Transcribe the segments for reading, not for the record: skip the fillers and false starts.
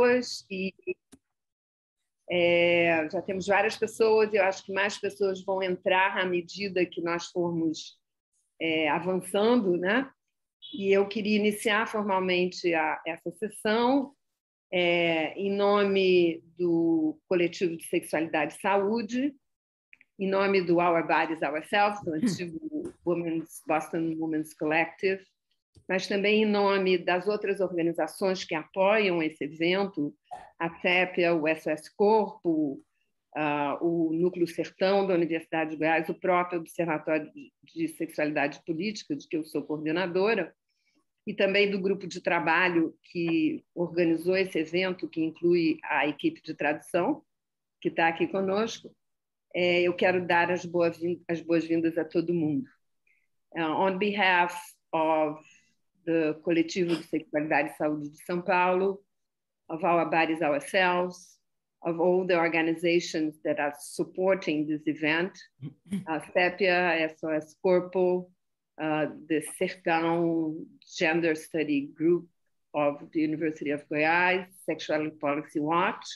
pessoas e já temos várias pessoas, e eu acho que mais pessoas vão entrar à medida que nós formos avançando, né? E eu queria iniciar formalmente essa sessão em nome do Coletivo de Sexualidade e Saúde, em nome do Our Bodies, Ourselves, do antigo Boston Women's Collective, mas também em nome das outras organizações que apoiam esse evento, a CEPIA, o SOS Corpo, o Núcleo Sertão da Universidade de Goiás, o próprio Observatório de Sexualidade Política, de que eu sou coordenadora, e também do grupo de trabalho que organizou esse evento, que inclui a equipe de tradução, que está aqui conosco. Eu quero dar as boas-vindas a todo mundo. On behalf of the Coletivo de Sexualidade e Saúde de São Paulo, of Our Bodies, Ourselves, of all the organizations that are supporting this event, CEPIA, SOS Corpo, the Sertão Gender Study Group of the University of Goiás, Sexuality Policy Watch,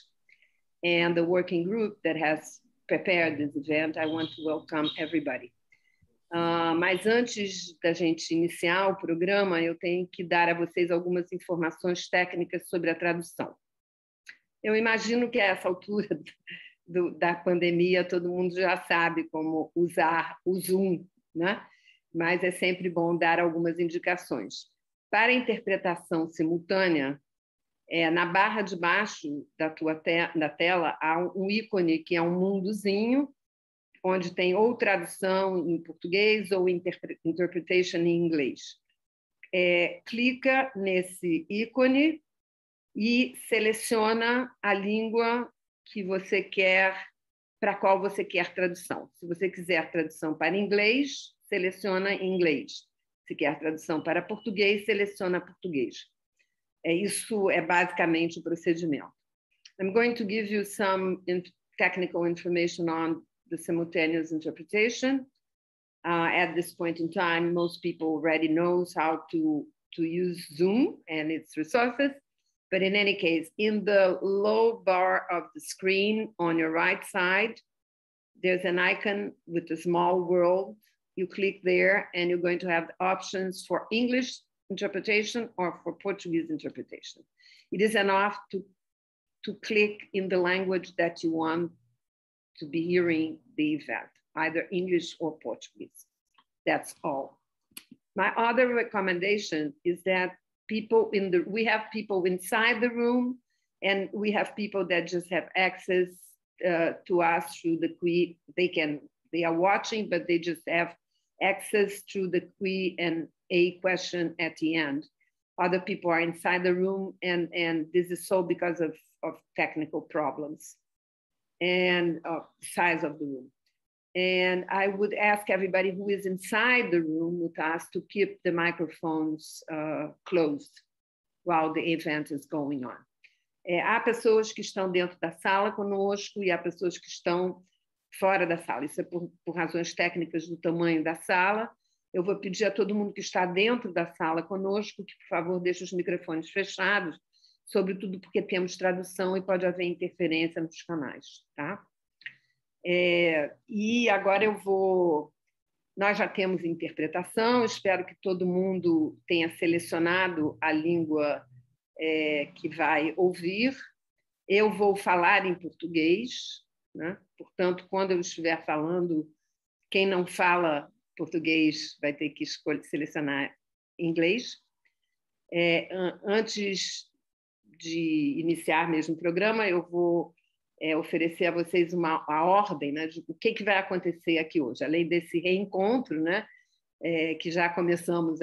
and the working group that has prepared this event. I want to welcome everybody. Mas antes da gente iniciar o programa, eu tenho que dar a vocês algumas informações técnicas sobre a tradução. Eu imagino que a essa altura da pandemia todo mundo já sabe como usar o Zoom, né? Mas é sempre bom dar algumas indicações. Para a interpretação simultânea, na barra de baixo da tela há um ícone que é um mundozinho, onde tem ou tradução em português ou interpretation em inglês. Clica nesse ícone e seleciona a língua que você quer, para a qual você quer tradução. Se você quiser tradução para inglês, seleciona inglês. Se quer tradução para português, seleciona português. Isso é basicamente o procedimento. I'm going to give you some technical information on the simultaneous interpretation. At this point in time, most people already knows how to use Zoom and its resources. But in any case, in the low bar of the screen on your right side, there's an icon with a small world. You click there and you're going to have options for English interpretation or for Portuguese interpretation. It is enough to click in the language that you want to be hearing the event, either English or Portuguese. That's all. My other recommendation is that we have people inside the room, and we have people that just have access to us through the Q. They are watching, but they just have access to the Q&A question at the end. Other people are inside the room, and this is so because of technical problems and size of the room. And I would ask everybody who is inside the room with us to keep the microphones closed while the event is going on. Há pessoas que estão dentro da sala conosco e há pessoas que estão fora da sala. Isso é por razões técnicas do tamanho da sala. Eu vou pedir a todo mundo que está dentro da sala conosco que, por favor, deixe os microfones fechados, sobretudo porque temos tradução e pode haver interferência nos canais, tá? E agora nós já temos interpretação, espero que todo mundo tenha selecionado a língua que vai ouvir. Eu vou falar em português, né? Portanto, quando eu estiver falando, quem não fala português vai ter que selecionar inglês. Antes de iniciar mesmo o programa, eu vou oferecer a vocês a ordem, né, de o que vai acontecer aqui hoje, além desse reencontro, né, que já começamos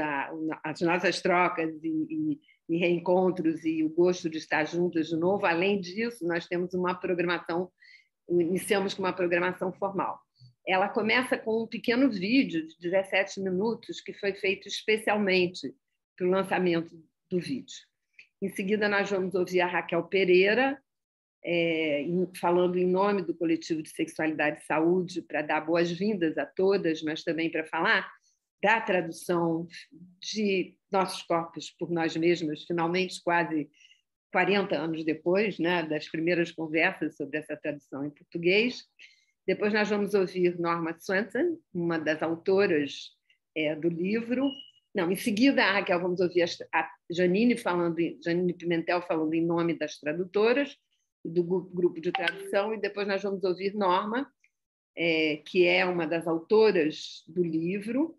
as nossas trocas e reencontros e o gosto de estar juntas de novo. Além disso, nós temos iniciamos com uma programação formal. Ela começa com um pequeno vídeo de 17 minutos que foi feito especialmente para o lançamento do vídeo. Em seguida, nós vamos ouvir a Raquel Pereira, falando em nome do Coletivo de Sexualidade e Saúde, para dar boas-vindas a todas, mas também para falar da tradução de nossos corpos por nós mesmas, finalmente quase 40 anos depois, né, das primeiras conversas sobre essa tradução em português. Depois nós vamos ouvir Norma Swenson, uma das autoras do livro. Não, em seguida, a Raquel, vamos ouvir a Janine Pimentel falando em nome das tradutoras, do grupo de tradução, e depois nós vamos ouvir Norma, que é uma das autoras do livro,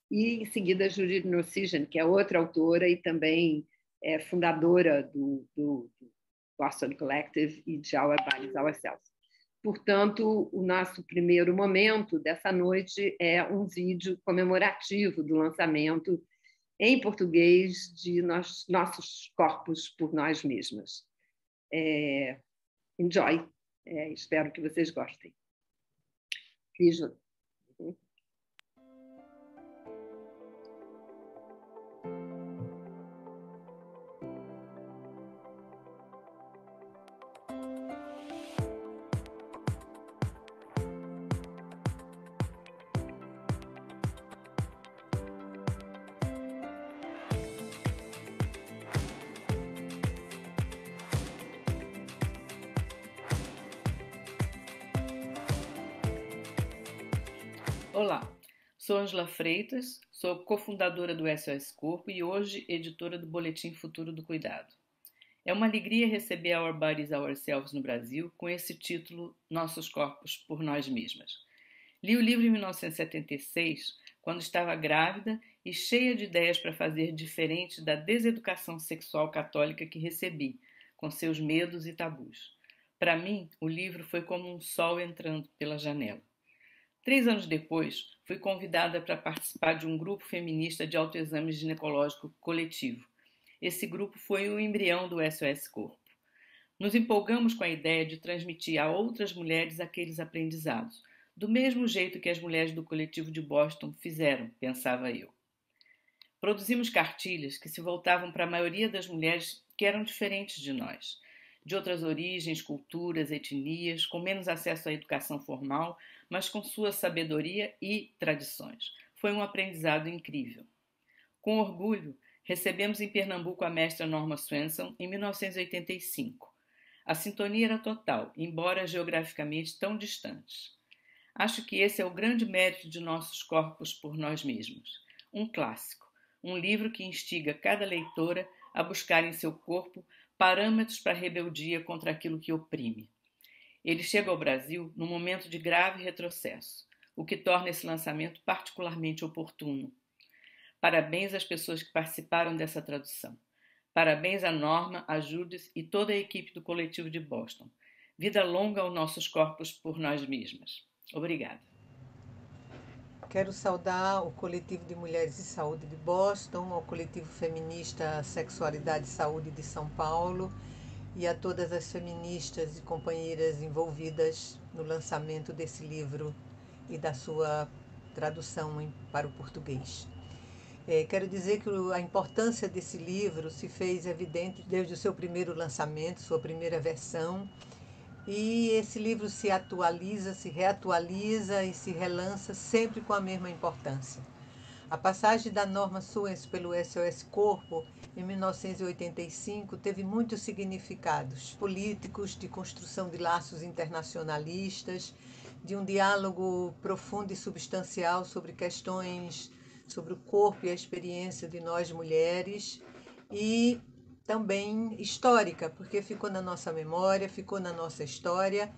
e em seguida Judith Nursijan, que é outra autora e também fundadora do Boston Collective e de Our Bodies, Ourselves. Portanto, o nosso primeiro momento dessa noite é um vídeo comemorativo do lançamento em português de Nossos Corpos por Nós Mesmas. Enjoy! Espero que vocês gostem. Cris. Olá, sou Ângela Freitas, sou cofundadora do SOS Corpo e hoje editora do Boletim Futuro do Cuidado. É uma alegria receber a Our Bodies, Ourselves no Brasil com esse título Nossos Corpos por Nós Mesmas. Li o livro em 1976, quando estava grávida e cheia de ideias para fazer diferente da deseducação sexual católica que recebi, com seus medos e tabus. Para mim, o livro foi como um sol entrando pela janela. 3 anos depois, fui convidada para participar de um grupo feminista de autoexame ginecológico coletivo. Esse grupo foi o embrião do SOS Corpo. Nos empolgamos com a ideia de transmitir a outras mulheres aqueles aprendizados, do mesmo jeito que as mulheres do coletivo de Boston fizeram, pensava eu. Produzimos cartilhas que se voltavam para a maioria das mulheres que eram diferentes de nós, de outras origens, culturas, etnias, com menos acesso à educação formal, mas com sua sabedoria e tradições. Foi um aprendizado incrível. Com orgulho, recebemos em Pernambuco a mestra Norma Swenson em 1985. A sintonia era total, embora geograficamente tão distantes. Acho que esse é o grande mérito de Nossos Corpos por Nós Mesmos. Um clássico, um livro que instiga cada leitora a buscar em seu corpo parâmetros para a rebeldia contra aquilo que oprime. Ele chega ao Brasil num momento de grave retrocesso, o que torna esse lançamento particularmente oportuno. Parabéns às pessoas que participaram dessa tradução. Parabéns a Norma, a Judith e toda a equipe do Coletivo de Boston. Vida longa aos Nossos Corpos por Nós Mesmas. Obrigada. Quero saudar o Coletivo de Mulheres e Saúde de Boston, ao Coletivo Feminista Sexualidade e Saúde de São Paulo e a todas as feministas e companheiras envolvidas no lançamento desse livro e da sua tradução para o português. Quero dizer que a importância desse livro se fez evidente desde o seu primeiro lançamento, sua primeira versão, e esse livro se atualiza, se reatualiza e se relança sempre com a mesma importância. A passagem da Norma Swenson pelo SOS Corpo em 1985 teve muitos significados políticos, de construção de laços internacionalistas, de um diálogo profundo e substancial sobre questões sobre o corpo e a experiência de nós mulheres, e também histórica, porque ficou na nossa memória, ficou na nossa história.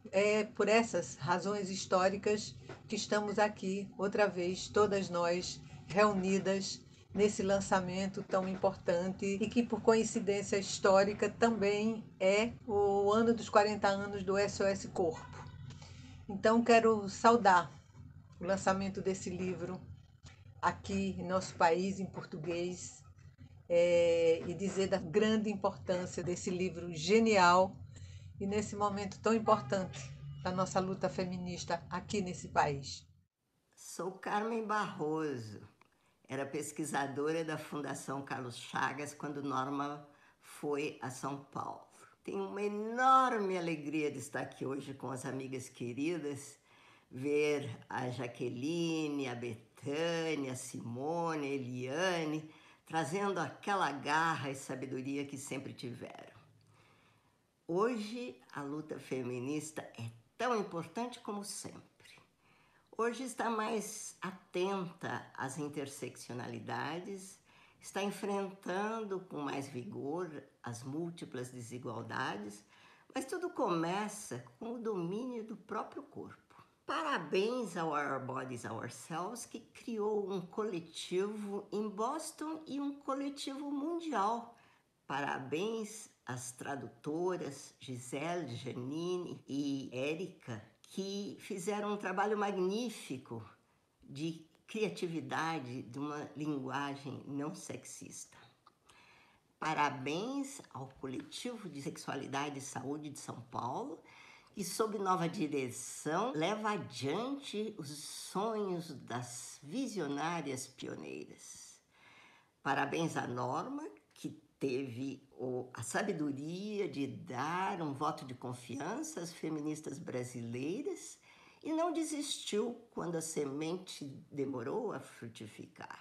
É por essas razões históricas que estamos aqui, outra vez, todas nós reunidas nesse lançamento tão importante e que, por coincidência histórica, também é o ano dos 40 anos do SOS Corpo. Então, quero saudar o lançamento desse livro aqui em nosso país, em português, e dizer da grande importância desse livro genial e nesse momento tão importante da nossa luta feminista aqui nesse país. Sou Carmen Barroso, era pesquisadora da Fundação Carlos Chagas quando Norma foi a São Paulo. Tenho uma enorme alegria de estar aqui hoje com as amigas queridas, ver a Jaqueline, a Betânia, a Simone, a Eliane, trazendo aquela garra e sabedoria que sempre tiveram. Hoje, a luta feminista é tão importante como sempre. Hoje está mais atenta às interseccionalidades, está enfrentando com mais vigor as múltiplas desigualdades, mas tudo começa com o domínio do próprio corpo. Parabéns ao Our Bodies, Ourselves, que criou um coletivo em Boston e um coletivo mundial. Parabéns às tradutoras Gisele, Janine e Érica, que fizeram um trabalho magnífico de criatividade de uma linguagem não sexista. Parabéns ao Coletivo de Sexualidade e Saúde de São Paulo, que, sob nova direção, leva adiante os sonhos das visionárias pioneiras. Parabéns à Norma, que teve a sabedoria de dar um voto de confiança às feministas brasileiras e não desistiu quando a semente demorou a frutificar.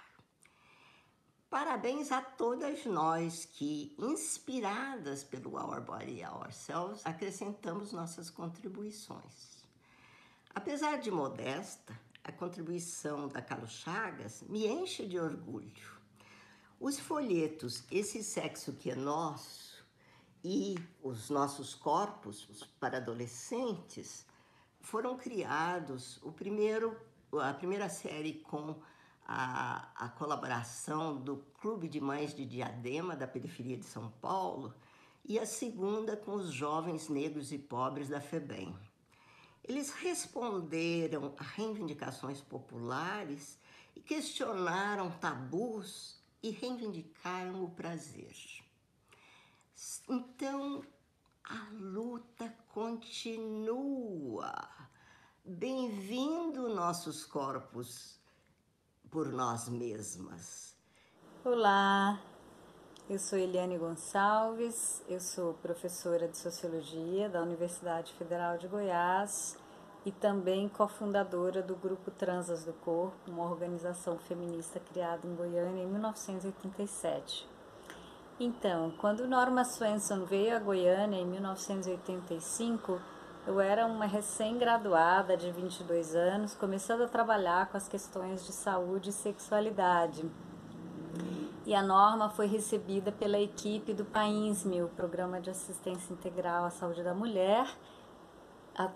Parabéns a todas nós que, inspiradas pelo Our Body Ourselves, acrescentamos nossas contribuições. Apesar de modesta, a contribuição da Carlos Chagas me enche de orgulho. Os folhetos Esse Sexo que é Nosso e Os Nossos Corpos para Adolescentes foram criados, a primeira série com a colaboração do Clube de Mães de Diadema, da periferia de São Paulo, e a segunda com os jovens negros e pobres da FEBEM. Eles responderam a reivindicações populares e questionaram tabus e reivindicaram o prazer. Então, a luta continua. Bem-vindo, nossos corpos por nós mesmas. Olá, eu sou Eliane Gonçalves, eu sou professora de Sociologia da Universidade Federal de Goiás e também cofundadora do Grupo Transas do Corpo, uma organização feminista criada em Goiânia em 1987. Então, quando Norma Swenson veio a Goiânia em 1985, eu era uma recém-graduada de 22 anos, começando a trabalhar com as questões de saúde e sexualidade. E a Norma foi recebida pela equipe do PAINSME, o Programa de Assistência Integral à Saúde da Mulher,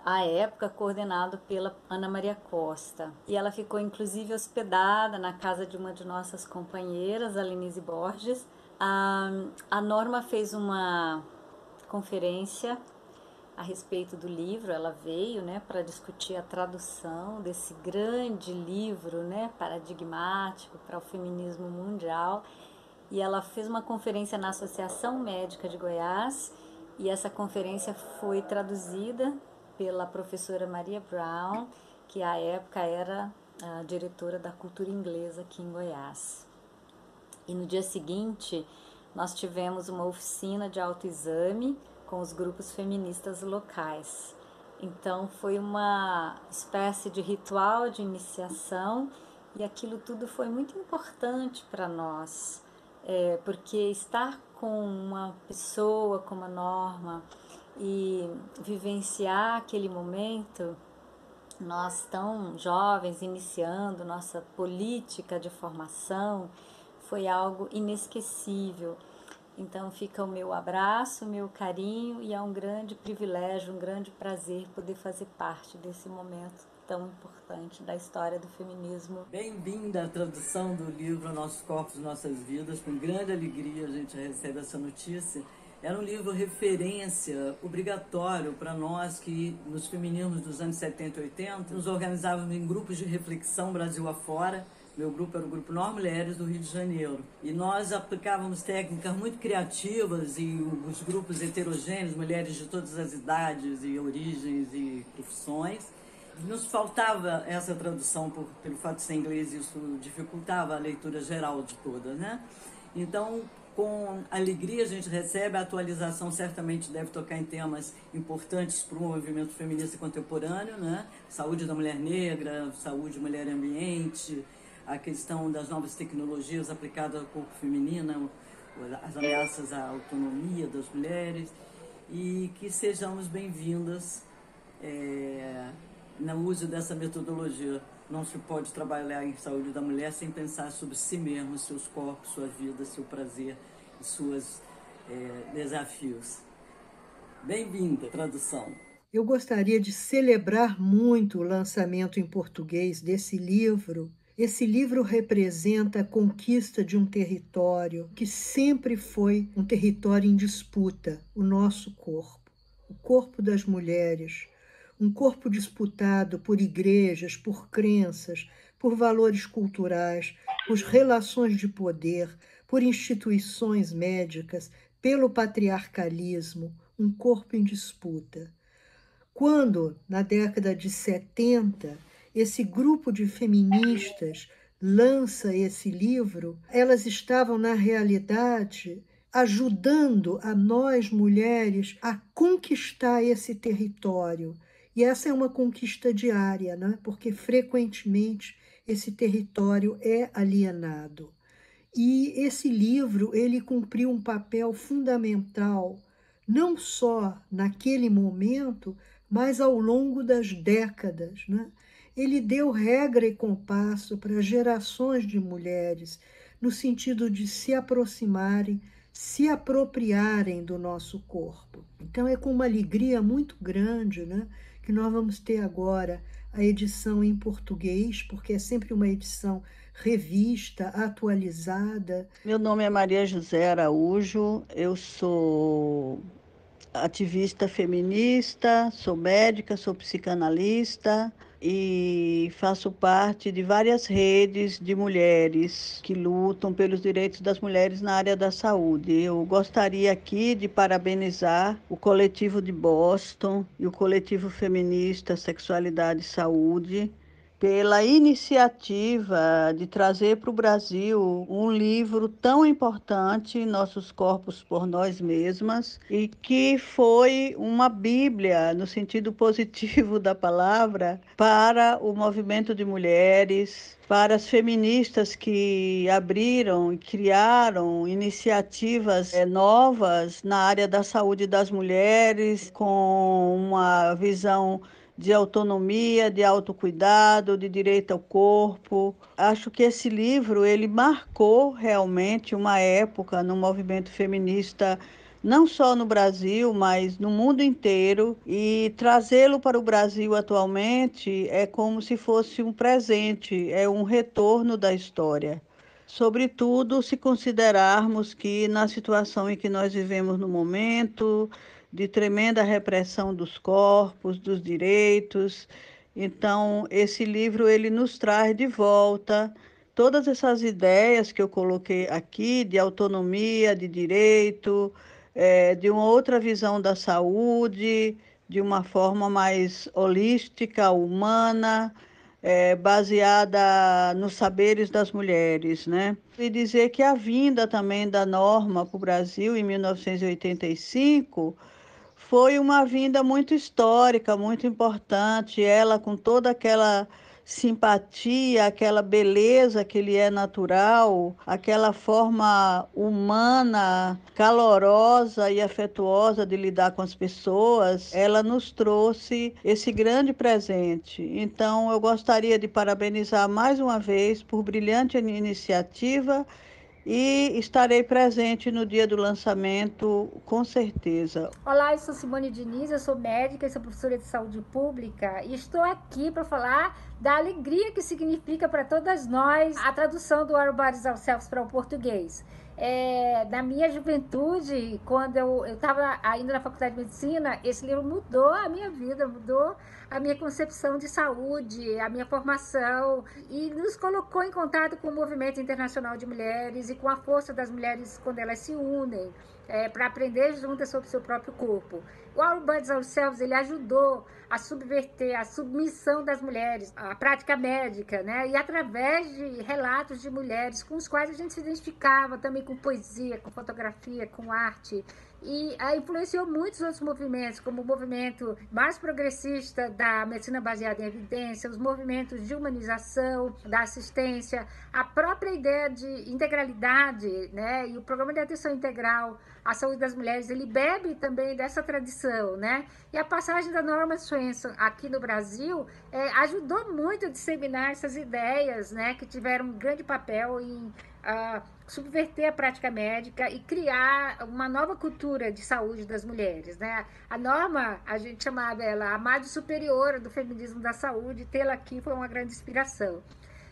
à época coordenado pela Ana Maria Costa. E ela ficou inclusive hospedada na casa de uma de nossas companheiras, a Lenise Borges. A Norma fez uma conferência a respeito do livro, ela veio, para discutir a tradução desse grande livro, paradigmático para o feminismo mundial, e ela fez uma conferência na Associação Médica de Goiás, e essa conferência foi traduzida pela professora Maria Brown, que à época era a diretora da cultura inglesa aqui em Goiás. E no dia seguinte, nós tivemos uma oficina de autoexame com os grupos feministas locais. Então foi uma espécie de ritual de iniciação e aquilo tudo foi muito importante para nós, porque estar com uma pessoa como a Norma e vivenciar aquele momento, nós tão jovens, iniciando nossa política de formação, foi algo inesquecível. Então fica o meu abraço, o meu carinho, e é um grande privilégio, um grande prazer poder fazer parte desse momento tão importante da história do feminismo. Bem-vinda à tradução do livro Nossos Corpos, Nossas Vidas. Com grande alegria a gente recebe essa notícia. Era um livro referência obrigatório para nós que, nos feminismos dos anos 70 e 80, nos organizávamos em grupos de reflexão Brasil afora. Meu grupo era o Grupo Nós Mulheres do Rio de Janeiro. E nós aplicávamos técnicas muito criativas e os grupos heterogêneos, mulheres de todas as idades e origens e profissões. Nos faltava essa tradução pelo fato de ser inglês, isso dificultava a leitura geral de todas, Então, com alegria a gente recebe, a atualização certamente deve tocar em temas importantes para o movimento feminista contemporâneo, Saúde da mulher negra, saúde, mulher e ambiente, a questão das novas tecnologias aplicadas ao corpo feminino, as ameaças à autonomia das mulheres. e que sejamos bem-vindas no uso dessa metodologia. Não se pode trabalhar em saúde da mulher sem pensar sobre si mesmo, seus corpos, sua vida, seu prazer e seus desafios. Bem-vinda, tradução. Eu gostaria de celebrar muito o lançamento em português desse livro. Esse livro representa a conquista de um território que sempre foi um território em disputa, o nosso corpo, o corpo das mulheres, um corpo disputado por igrejas, por crenças, por valores culturais, por relações de poder, por instituições médicas, pelo patriarcalismo, um corpo em disputa. Quando, na década de 70, esse grupo de feministas lança esse livro, elas estavam, na realidade, ajudando a nós, mulheres, a conquistar esse território. E essa é uma conquista diária, né? Porque frequentemente esse território é alienado. E esse livro, ele cumpriu um papel fundamental, não só naquele momento, mas ao longo das décadas, né? Ele deu regra e compasso para gerações de mulheres, no sentido de se aproximarem, se apropriarem do nosso corpo. Então é com uma alegria muito grande, né, que nós vamos ter agora a edição em português, porque é sempre uma edição revista, atualizada. Meu nome é Maria José Araújo, eu sou ativista feminista, sou médica, sou psicanalista e faço parte de várias redes de mulheres que lutam pelos direitos das mulheres na área da saúde. Eu gostaria aqui de parabenizar o coletivo de Boston e o coletivo feminista Sexualidade e Saúde pela iniciativa de trazer para o Brasil um livro tão importante, Nossos Corpos por Nós Mesmas, e que foi uma bíblia, no sentido positivo da palavra, para o movimento de mulheres, para as feministas que abriram e criaram iniciativas novas na área da saúde das mulheres, com uma visão de autonomia, de autocuidado, de direito ao corpo. Acho que esse livro ele marcou realmente uma época no movimento feminista, não só no Brasil, mas no mundo inteiro, e trazê-lo para o Brasil atualmente é como se fosse um presente, é um retorno da história. Sobretudo, se considerarmos que na situação em que nós vivemos no momento, de tremenda repressão dos corpos, dos direitos. Então, esse livro ele nos traz de volta todas essas ideias que eu coloquei aqui de autonomia, de direito, de uma outra visão da saúde, de uma forma mais holística, humana, baseada nos saberes das mulheres, né? E dizer que a vinda também da norma para o Brasil em 1985 foi uma vinda muito histórica, muito importante, ela com toda aquela simpatia, aquela beleza que lhe é natural, aquela forma humana, calorosa e afetuosa de lidar com as pessoas, ela nos trouxe esse grande presente. Então, eu gostaria de parabenizar mais uma vez por brilhante iniciativa e estarei presente no dia do lançamento, com certeza. Olá, eu sou Simone Diniz, eu sou médica e sou professora de saúde pública e estou aqui para falar da alegria que significa para todas nós a tradução do Our Bodies Ourselves para o português. Na minha juventude, quando eu estava ainda na faculdade de medicina, esse livro mudou a minha vida, mudou a minha concepção de saúde, a minha formação e nos colocou em contato com o movimento internacional de mulheres e com a força das mulheres quando elas se unem para aprender juntas sobre o seu próprio corpo. O Our Bodies Ourselves, ele ajudou a subverter a submissão das mulheres à prática médica, né? E através de relatos de mulheres com os quais a gente se identificava também com poesia, com fotografia, com arte. E influenciou muitos outros movimentos, como o movimento mais progressista da medicina baseada em evidência, os movimentos de humanização, da assistência, a própria ideia de integralidade, né? E o programa de atenção integral, a saúde das mulheres, ele bebe também dessa tradição, né? E a passagem da Norma Swenson aqui no Brasil ajudou muito a disseminar essas ideias, né? Que tiveram um grande papel em subverter a prática médica e criar uma nova cultura de saúde das mulheres, né? A Norma, a gente chamava ela a madre superiora do feminismo da saúde, tê-la aqui foi uma grande inspiração.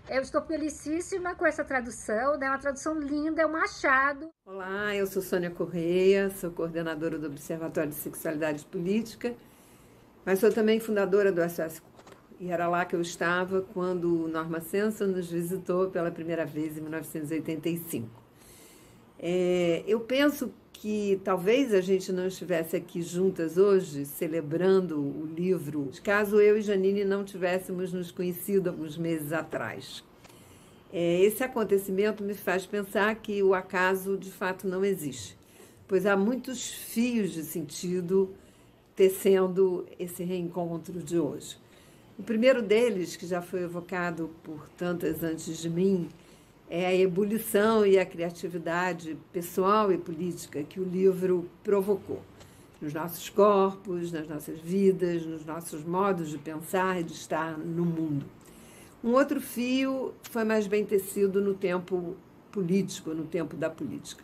Eu estou felicíssima com essa tradução, né? Uma tradução linda, é um achado. Olá, eu sou Sônia Correia, sou coordenadora do Observatório de Sexualidade e Política, mas sou também fundadora do SOS Corpo. E era lá que eu estava quando Norma Swenson nos visitou pela primeira vez em 1985. Eu penso que talvez a gente não estivesse aqui juntas hoje, celebrando o livro, caso eu e Janine não tivéssemos nos conhecido alguns meses atrás. Esse acontecimento me faz pensar que o acaso, de fato, não existe, pois há muitos fios de sentido tecendo esse reencontro de hoje. O primeiro deles, que já foi evocado por tantas antes de mim, é a ebulição e a criatividade pessoal e política que o livro provocou nos nossos corpos, nas nossas vidas, nos nossos modos de pensar e de estar no mundo. Um outro fio foi mais bem tecido no tempo político, no tempo da política.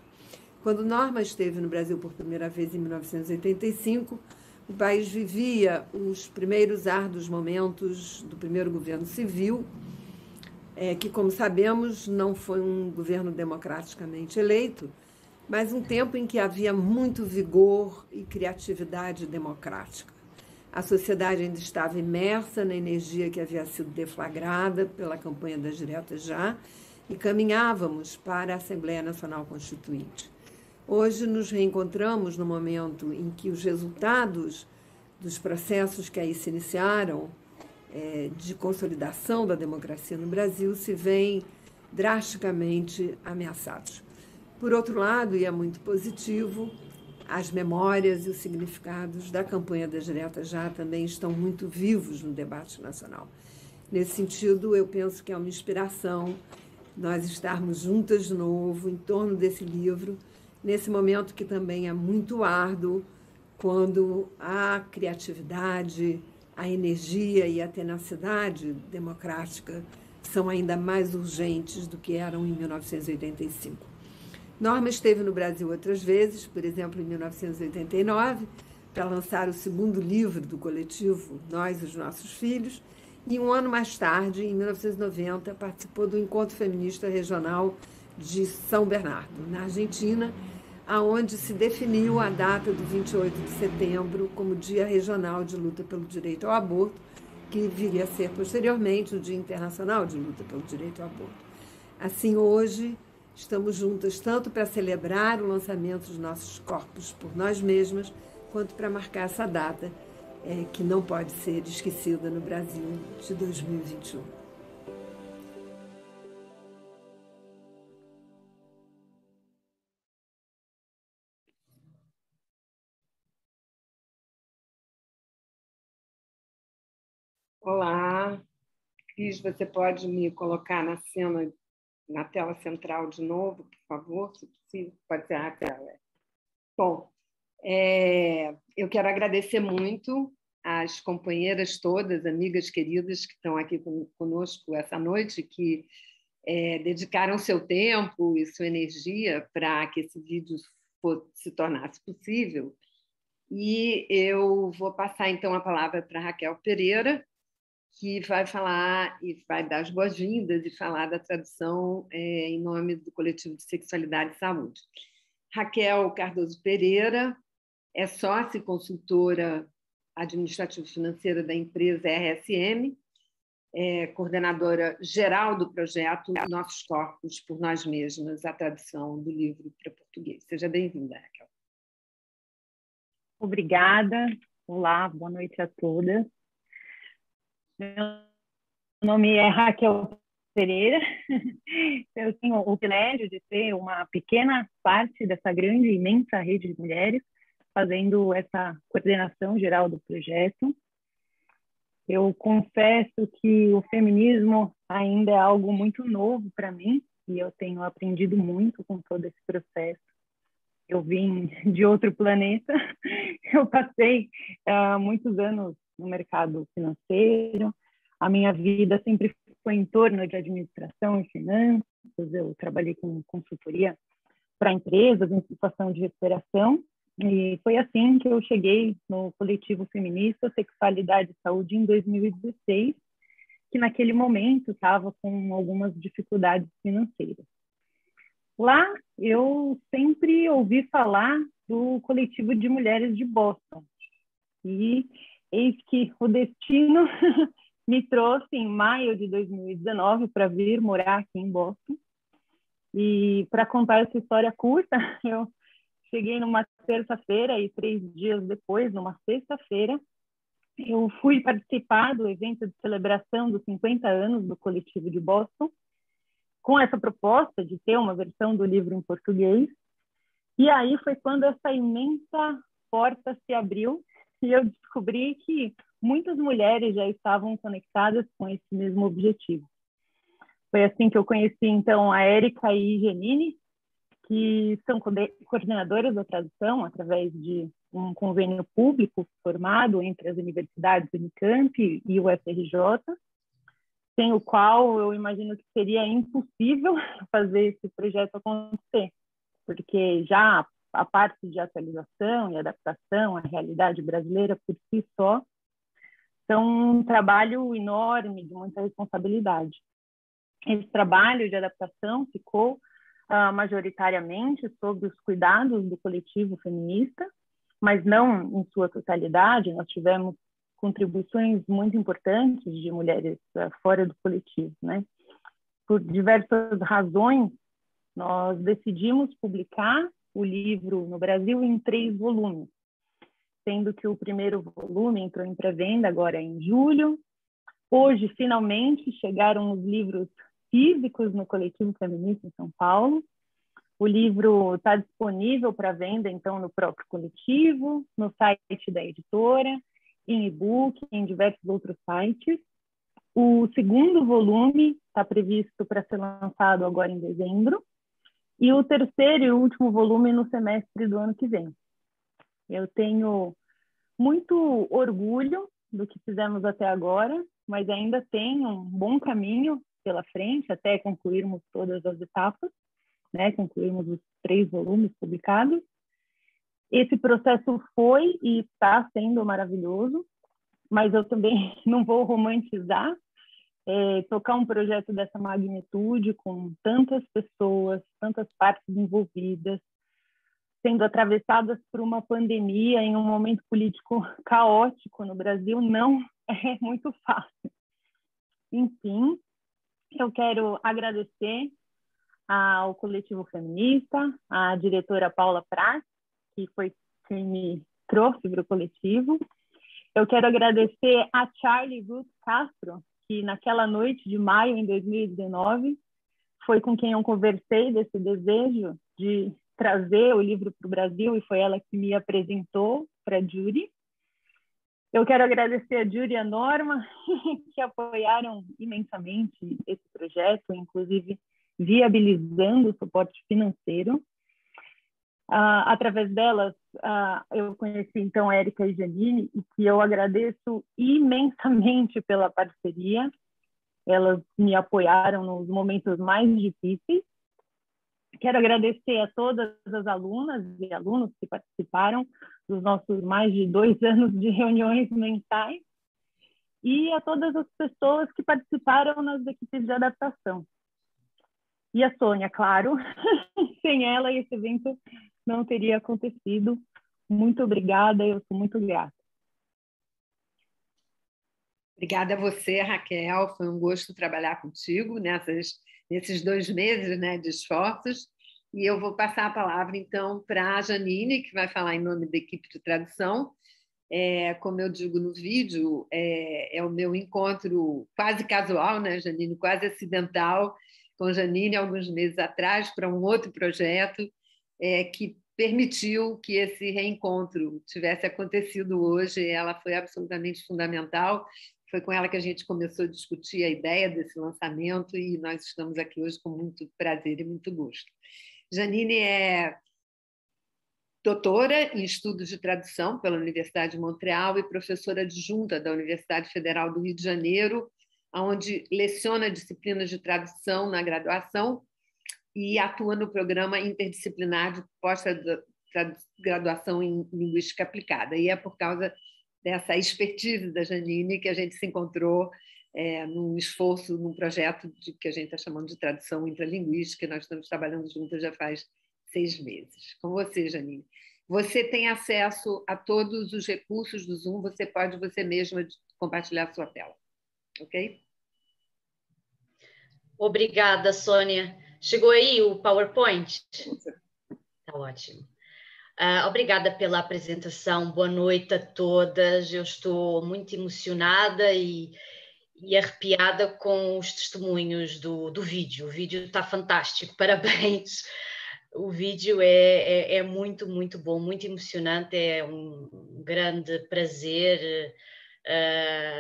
Quando Norma esteve no Brasil por primeira vez em 1985, o país vivia os primeiros árduos momentos do primeiro governo civil, que, como sabemos, não foi um governo democraticamente eleito, mas um tempo em que havia muito vigor e criatividade democrática. A sociedade ainda estava imersa na energia que havia sido deflagrada pela campanha das diretas já e caminhávamos para a Assembleia Nacional Constituinte. Hoje nos reencontramos no momento em que os resultados dos processos que aí se iniciaram de consolidação da democracia no Brasil se veem drasticamente ameaçados. Por outro lado, e é muito positivo, as memórias e os significados da campanha das diretas já também estão muito vivos no debate nacional. Nesse sentido, eu penso que é uma inspiração nós estarmos juntas de novo em torno desse livro, nesse momento que também é muito árduo, quando a criatividade, a energia e a tenacidade democrática são ainda mais urgentes do que eram em 1985. Norma esteve no Brasil outras vezes, por exemplo, em 1989, para lançar o segundo livro do coletivo Nós, os Nossos Filhos, e um ano mais tarde, em 1990, participou do Encontro Feminista Regional de São Bernardo, na Argentina, aonde se definiu a data do 28 de setembro como Dia Regional de Luta pelo Direito ao Aborto, que viria a ser posteriormente o Dia Internacional de Luta pelo Direito ao Aborto. Assim, hoje, estamos juntas tanto para celebrar o lançamento dos nossos corpos por nós mesmas, quanto para marcar essa data que não pode ser esquecida no Brasil de 2021. Olá, Cris, você pode me colocar na cena, na tela central de novo, por favor, se possível? Pode ser a tela. Bom, eu quero agradecer muito às companheiras todas, amigas queridas que estão aqui conosco essa noite, que dedicaram seu tempo e sua energia para que esse vídeo se tornasse possível. E eu vou passar, então, a palavra para Raquel Pereira, que vai falar e vai dar as boas-vindas e falar da tradução em nome do Coletivo de Sexualidade e Saúde. Raquel Cardoso Pereira é sócia e consultora administrativo-financeira da empresa RSM, coordenadora geral do projeto Nossos Corpos por Nós Mesmas, a tradução do livro para português. Seja bem-vinda, Raquel. Obrigada. Olá, boa noite a todas. Meu nome é Raquel Pereira. Eu tenho o privilégio de ser uma pequena parte dessa grande, imensa rede de mulheres, fazendo essa coordenação geral do projeto. Eu confesso que o feminismo ainda é algo muito novo para mim, e eu tenho aprendido muito com todo esse processo. eu vim de outro planeta. Eu passei muitos anos no mercado financeiro. A minha vida sempre foi em torno de administração e finanças. Eu trabalhei com consultoria para empresas em situação de recuperação. E foi assim que eu cheguei no coletivo feminista Sexualidade e Saúde em 2016, que naquele momento estava com algumas dificuldades financeiras. Lá eu sempre ouvi falar do coletivo de mulheres de Boston. E eis que o destino me trouxe em maio de 2019 para vir morar aqui em Boston. E para contar essa história curta, eu cheguei numa terça-feira e 3 dias depois, numa sexta-feira, eu fui participar do evento de celebração dos 50 anos do coletivo de Boston, com essa proposta de ter uma versão do livro em português. E aí foi quando essa imensa porta se abriu e eu descobri que muitas mulheres já estavam conectadas com esse mesmo objetivo. Foi assim que eu conheci, então, a Érica e a Janine, que são coordenadoras da tradução através de um convênio público formado entre as universidades Unicamp e o UFRJ, sem o qual eu imagino que seria impossível fazer esse projeto acontecer, porque já a parte de atualização e adaptação à realidade brasileira por si só são um trabalho enorme, de muita responsabilidade. Esse trabalho de adaptação ficou majoritariamente sob os cuidados do coletivo feminista, mas não em sua totalidade. Nós tivemos contribuições muito importantes de mulheres fora do coletivo, né? Por diversas razões, nós decidimos publicar o livro no Brasil em 3 volumes, sendo que o primeiro volume entrou em pré-venda agora em julho. Hoje, finalmente, chegaram os livros físicos no Coletivo Feminista em São Paulo. O livro está disponível para venda, então, no próprio coletivo, no site da editora, em e-book, em diversos outros sites. O segundo volume está previsto para ser lançado agora em dezembro, e o terceiro e último volume no semestre do ano que vem. Eu tenho muito orgulho do que fizemos até agora, mas ainda tem um bom caminho pela frente até concluirmos todas as etapas, né? Concluirmos os 3 volumes publicados. Esse processo foi e está sendo maravilhoso, mas eu também não vou romantizar. Tocar um projeto dessa magnitude, com tantas pessoas, tantas partes envolvidas, sendo atravessadas por uma pandemia em um momento político caótico no Brasil, não é muito fácil. Enfim, eu quero agradecer ao Coletivo Feminista, à diretora Paula Prats, que foi quem me trouxe para o coletivo. Eu quero agradecer a Charlie Ruth Castro, que naquela noite de maio de 2019 foi com quem eu conversei desse desejo de trazer o livro para o Brasil, e foi ela que me apresentou para a Judy. Eu quero agradecer a Judy e a Norma, que apoiaram imensamente esse projeto, inclusive viabilizando o suporte financeiro. Através delas, eu conheci, então, a Érica e Janine, e que eu agradeço imensamente pela parceria. Elas me apoiaram nos momentos mais difíceis. Quero agradecer a todas as alunas e alunos que participaram dos nossos mais de 2 anos de reuniões mensais, e a todas as pessoas que participaram nas equipes de adaptação. E a Sônia, claro, sem ela esse evento não teria acontecido. Muito obrigada, eu sou muito grata. Obrigada a você, Raquel. Foi um gosto trabalhar contigo nesses 2 meses, né, de esforços. E eu vou passar a palavra, então, para a Janine, que vai falar em nome da equipe de tradução. Como eu digo no vídeo, é o meu encontro quase casual, né, Janine? Quase acidental com Janine, alguns meses atrás, para um outro projeto que permitiu que esse reencontro tivesse acontecido hoje. Ela foi absolutamente fundamental. Foi com ela que a gente começou a discutir a ideia desse lançamento, e nós estamos aqui hoje com muito prazer e muito gosto. Janine é doutora em estudos de tradução pela Universidade de Montreal e professora adjunta da Universidade Federal do Rio de Janeiro, onde leciona disciplinas de tradução na graduação e atua no programa interdisciplinar de pós-graduação em linguística aplicada. E é por causa dessa expertise da Janine que a gente se encontrou num esforço, num projeto que a gente está chamando de tradução intralinguística, e nós estamos trabalhando juntas já faz 6 meses. Com você, Janine. Você tem acesso a todos os recursos do Zoom, você pode você mesma compartilhar a sua tela. Ok? Obrigada, Sônia. Chegou aí o PowerPoint? Está ótimo. Obrigada pela apresentação. Boa noite a todas. Eu estou muito emocionada e arrepiada com os testemunhos do vídeo. O vídeo está fantástico, parabéns. O vídeo é muito, muito bom, muito emocionante. É um grande prazer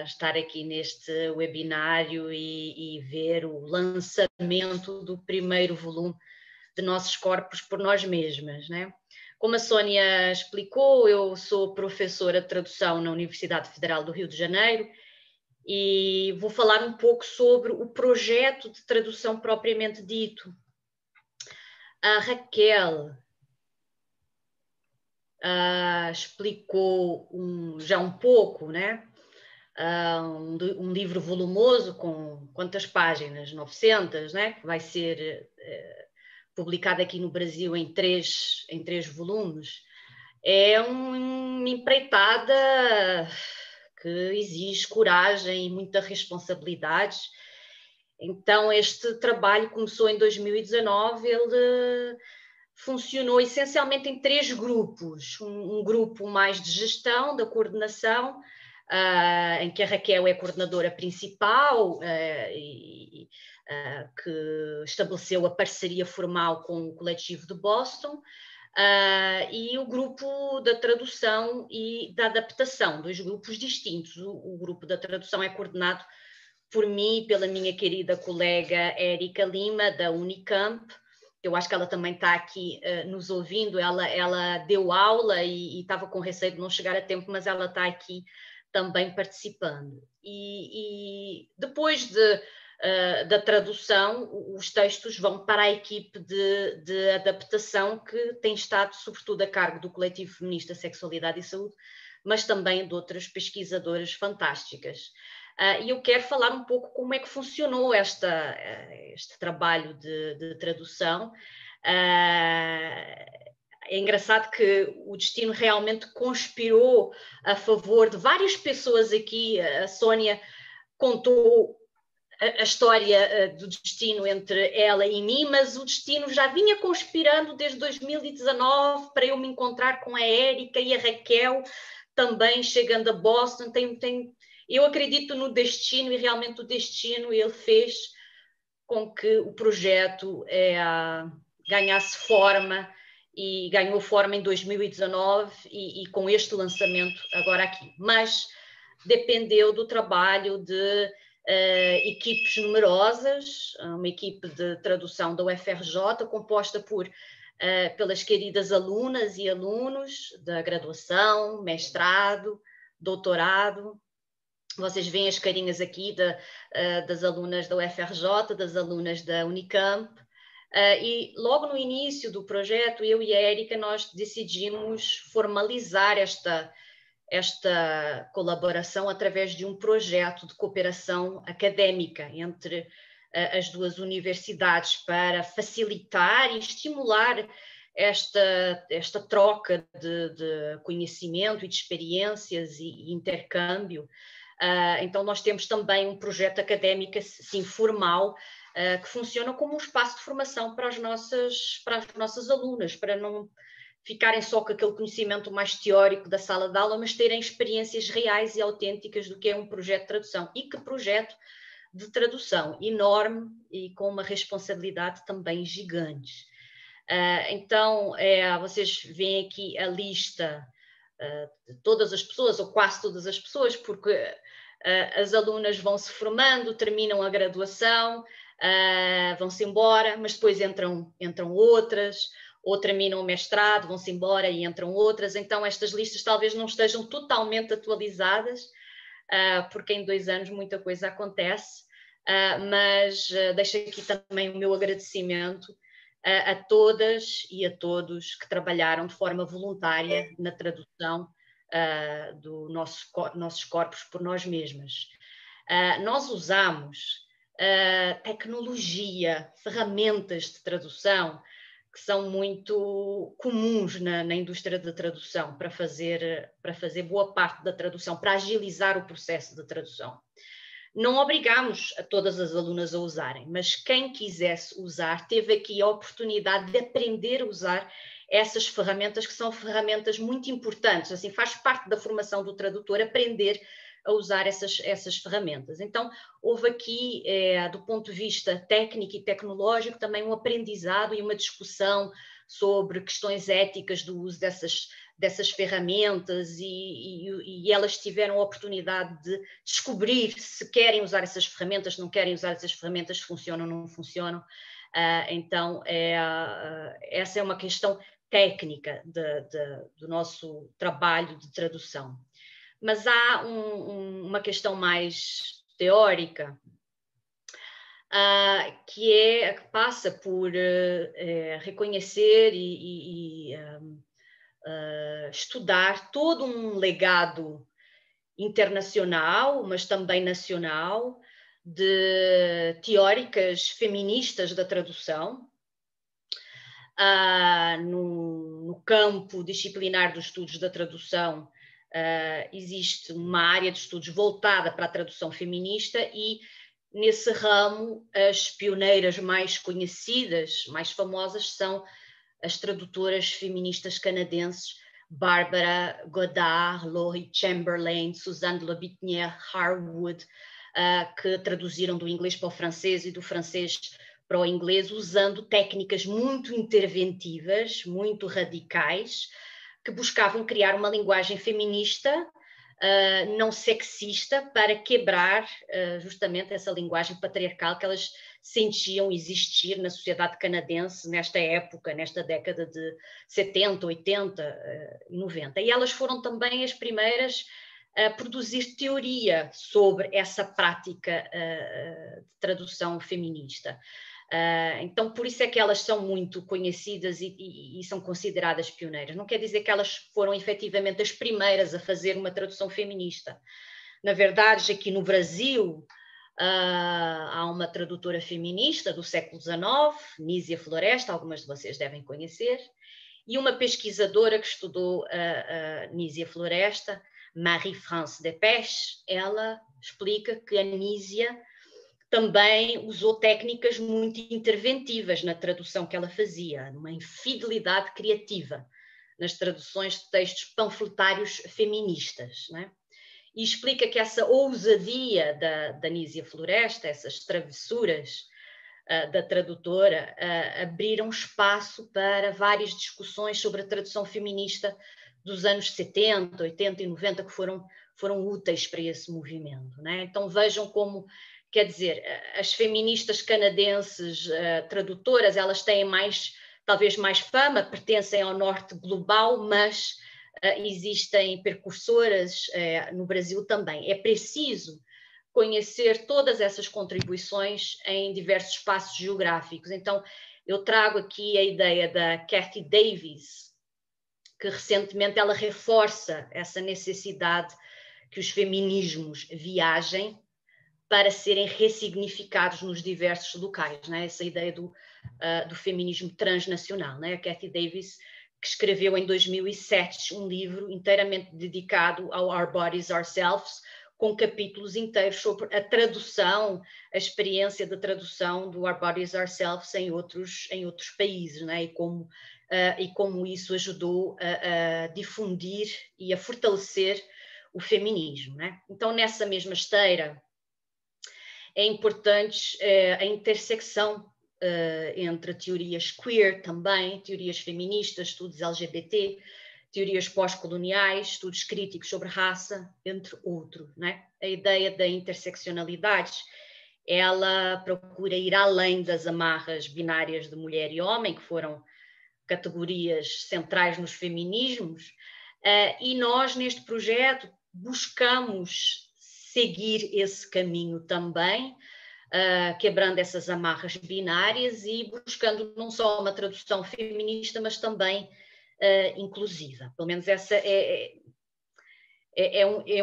estar aqui neste webinário e ver o lançamento do primeiro volume de Nossos Corpos por Nós Mesmas, né? Como a Sônia explicou, eu sou professora de tradução na Universidade Federal do Rio de Janeiro e vou falar um pouco sobre o projeto de tradução propriamente dito. A Raquel explicou já um pouco, né? Um livro volumoso com quantas páginas? 900, né? Vai ser publicado aqui no Brasil em três volumes. É uma empreitada que exige coragem e muita responsabilidade. Então, este trabalho começou em 2019, ele funcionou essencialmente em 3 grupos. Um grupo mais de gestão, da coordenação, em que a Raquel é a coordenadora principal que estabeleceu a parceria formal com o coletivo de Boston, e o grupo da tradução e da adaptação, 2 grupos distintos. O grupo da tradução é coordenado por mim e pela minha querida colega Érica Lima, da Unicamp. Eu acho que ela também está aqui nos ouvindo. Ela deu aula e estava com receio de não chegar a tempo, mas ela está aqui também participando. E depois da tradução, os textos vão para a equipe de adaptação, que tem estado sobretudo a cargo do Coletivo Feminista Sexualidade e Saúde, mas também de outras pesquisadoras fantásticas. E eu quero falar um pouco como é que funcionou este trabalho de tradução. É engraçado que o destino realmente conspirou a favor de várias pessoas aqui. A Sônia contou a história do destino entre ela e mim, mas o destino já vinha conspirando desde 2019 para eu me encontrar com a Érica e a Raquel, também chegando a Boston. Eu acredito no destino, e realmente o destino ele fez com que o projeto ganhasse forma, e ganhou forma em 2019 e com este lançamento agora aqui. Mas dependeu do trabalho de equipes numerosas, uma equipe de tradução da UFRJ composta pelas queridas alunas e alunos da graduação, mestrado, doutorado. Vocês veem as carinhas aqui das alunas da UFRJ, das alunas da Unicamp. E logo no início do projeto, eu e a Érica, nós decidimos formalizar esta colaboração através de um projeto de cooperação académica entre as 2 universidades, para facilitar e estimular esta troca de conhecimento e de experiências e intercâmbio. Então, nós temos também um projeto académico assim, formal, que funciona como um espaço de formação para as nossas alunas, para não ficarem só com aquele conhecimento mais teórico da sala de aula, mas terem experiências reais e autênticas do que é um projeto de tradução. E que projeto de tradução enorme e com uma responsabilidade também gigante. Então, vocês veem aqui a lista de todas as pessoas, ou quase todas as pessoas, porque as alunas vão se formando, terminam a graduação, vão-se embora, mas depois entram outras ou terminam o mestrado, vão-se embora e entram outras, então estas listas talvez não estejam totalmente atualizadas, porque em 2 anos muita coisa acontece, mas deixo aqui também o meu agradecimento a todas e a todos que trabalharam de forma voluntária na tradução dos nossos corpos por nós mesmas. Nós usamos tecnologia, ferramentas de tradução que são muito comuns na indústria da tradução para fazer boa parte da tradução, para agilizar o processo de tradução. Não obrigamos a todas as alunas a usarem, mas quem quisesse usar teve aqui a oportunidade de aprender a usar essas ferramentas, que são ferramentas muito importantes, assim, faz parte da formação do tradutor aprender a usar essas ferramentas. Então, houve aqui, do ponto de vista técnico e tecnológico, também um aprendizado e uma discussão sobre questões éticas do uso dessas ferramentas e elas tiveram a oportunidade de descobrir se querem usar essas ferramentas, se não querem usar essas ferramentas, se funcionam ou não funcionam. Então, essa é uma questão técnica do nosso trabalho de tradução. Mas há uma questão mais teórica, que passa por reconhecer e estudar todo um legado internacional, mas também nacional, de teóricas feministas da tradução, no campo disciplinar dos estudos da tradução. Existe uma área de estudos voltada para a tradução feminista e, nesse ramo, as pioneiras mais conhecidas, mais famosas, são as tradutoras feministas canadenses Barbara Goddard, Laurie Chamberlain, Suzanne Lobitnier, Harwood, que traduziram do inglês para o francês e do francês para o inglês, usando técnicas muito interventivas, muito radicais, que buscavam criar uma linguagem feminista, não sexista, para quebrar justamente essa linguagem patriarcal que elas sentiam existir na sociedade canadense nesta época, nesta década de 70, 80 e 90. E elas foram também as primeiras a produzir teoria sobre essa prática de tradução feminista. Então, por isso é que elas são muito conhecidas e são consideradas pioneiras. Não quer dizer que elas foram efetivamente as primeiras a fazer uma tradução feminista. Na verdade, aqui no Brasil, há uma tradutora feminista do século XIX, Nízia Floresta, algumas de vocês devem conhecer, e uma pesquisadora que estudou Nízia Floresta, Marie-France Dépêche. Ela explica que a Nízia também usou técnicas muito interventivas na tradução que ela fazia, uma infidelidade criativa nas traduções de textos panfletários feministas, né? E explica que essa ousadia da Nízia Floresta, essas travessuras da tradutora, abriram espaço para várias discussões sobre a tradução feminista dos anos 70, 80 e 90, que foram úteis para esse movimento, né? Então vejam como, quer dizer, as feministas canadenses tradutoras, elas têm talvez mais fama, pertencem ao norte global, mas existem percursoras no Brasil também. É preciso conhecer todas essas contribuições em diversos espaços geográficos. Então, eu trago aqui a ideia da Cathy Davis, que recentemente ela reforça essa necessidade que os feminismos viajem para serem ressignificados nos diversos locais, né? Essa ideia do feminismo transnacional, né? A Cathy Davis, que escreveu em 2007 um livro inteiramente dedicado ao Our Bodies, Ourselves, com capítulos inteiros sobre a tradução, a experiência da tradução do Our Bodies, Ourselves em outros países, né? E como isso ajudou a difundir e a fortalecer o feminismo, né? Então, nessa mesma esteira, é importante a intersecção entre teorias queer também, teorias feministas, estudos LGBT, teorias pós-coloniais, estudos críticos sobre raça, entre outros, né? A ideia da interseccionalidade, ela procura ir além das amarras binárias de mulher e homem, que foram categorias centrais nos feminismos, e nós, neste projeto, buscamos seguir esse caminho também, quebrando essas amarras binárias e buscando não só uma tradução feminista, mas também inclusiva. Pelo menos essa é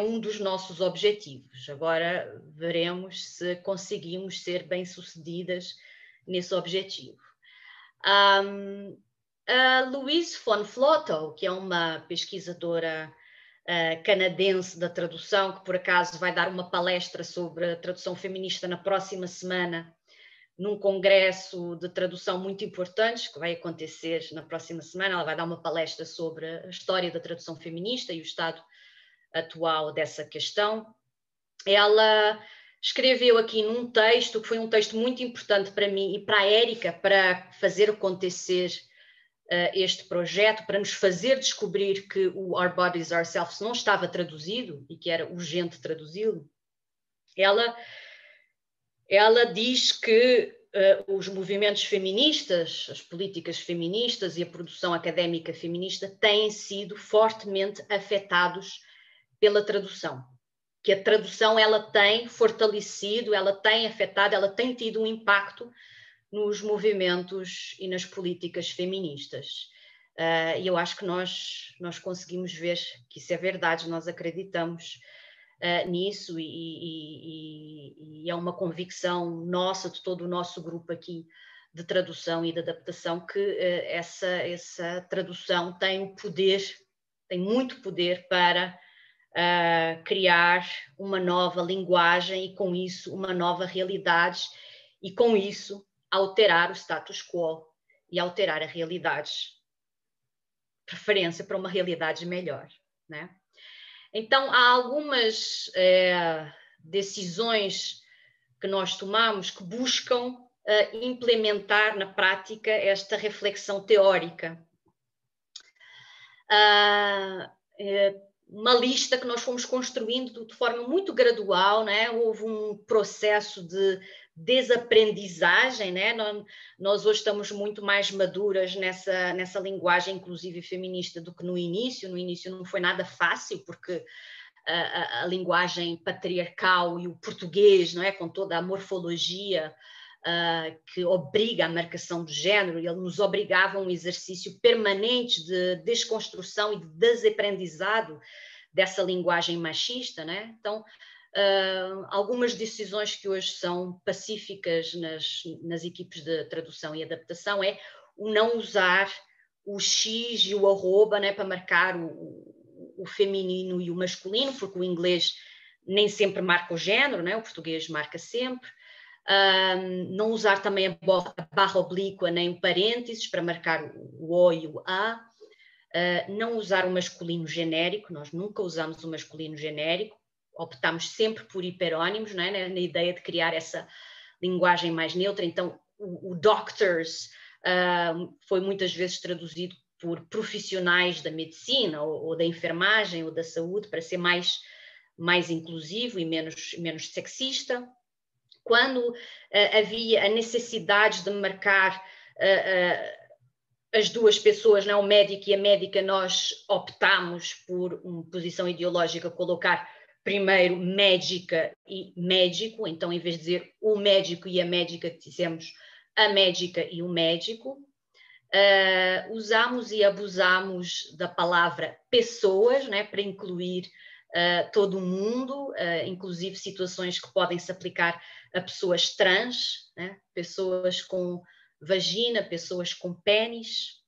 um dos nossos objetivos. Agora veremos se conseguimos ser bem-sucedidas nesse objetivo. A Louise von Flotow, que é uma pesquisadora canadense da tradução, que por acaso vai dar uma palestra sobre a tradução feminista na próxima semana, num congresso de tradução muito importante, que vai acontecer na próxima semana. Ela vai dar uma palestra sobre a história da tradução feminista e o estado atual dessa questão. Ela escreveu aqui num texto, que foi um texto muito importante para mim e para a Érica, para fazer acontecer este projeto, para nos fazer descobrir que o Our Bodies, Ourselves não estava traduzido e que era urgente traduzi-lo. Ela diz que os movimentos feministas, as políticas feministas e a produção académica feminista têm sido fortemente afetados pela tradução, que a tradução ela tem fortalecido, ela tem afetado, ela tem tido um impacto nos movimentos e nas políticas feministas. E eu acho que nós conseguimos ver que isso é verdade, nós acreditamos nisso e é uma convicção nossa, de todo o nosso grupo aqui de tradução e de adaptação, que essa tradução tem o poder, tem muito poder para criar uma nova linguagem e com isso uma nova realidade e com isso alterar o status quo e alterar a realidade, preferência para uma realidade melhor, né? Então, há algumas decisões que nós tomamos que buscam implementar na prática esta reflexão teórica. Uma lista que nós fomos construindo de forma muito gradual, né? Houve um processo de desaprendizagem, né? Nós hoje estamos muito mais maduras nessa linguagem inclusiva e feminista do que no início. No início não foi nada fácil, porque a linguagem patriarcal e o português, não é? Com toda a morfologia que obriga a marcação do género, ele nos obrigava a um exercício permanente de desconstrução e de desaprendizado dessa linguagem machista, né? Então, algumas decisões que hoje são pacíficas nas equipes de tradução e adaptação é o não usar o X e o arroba, né, para marcar o feminino e o masculino, porque o inglês nem sempre marca o género, né? O português marca sempre. Não usar também a barra oblíqua nem o parênteses para marcar o O e o A. Não usar o masculino genérico, nós nunca usamos o masculino genérico, optamos sempre por hiperónimos, não é? Na ideia de criar essa linguagem mais neutra. Então, o doctors foi muitas vezes traduzido por profissionais da medicina ou da enfermagem ou da saúde, para ser mais inclusivo e menos sexista. Quando havia a necessidade de marcar as duas pessoas, não, o médico e a médica, nós optámos por uma posição ideológica, colocar primeiro médica e médico. Então, em vez de dizer o médico e a médica, dissemos a médica e o médico. Usamos e abusamos da palavra pessoas, né, para incluir todo o mundo, inclusive situações que podem se aplicar a pessoas trans, né, pessoas com vagina, pessoas com pênis.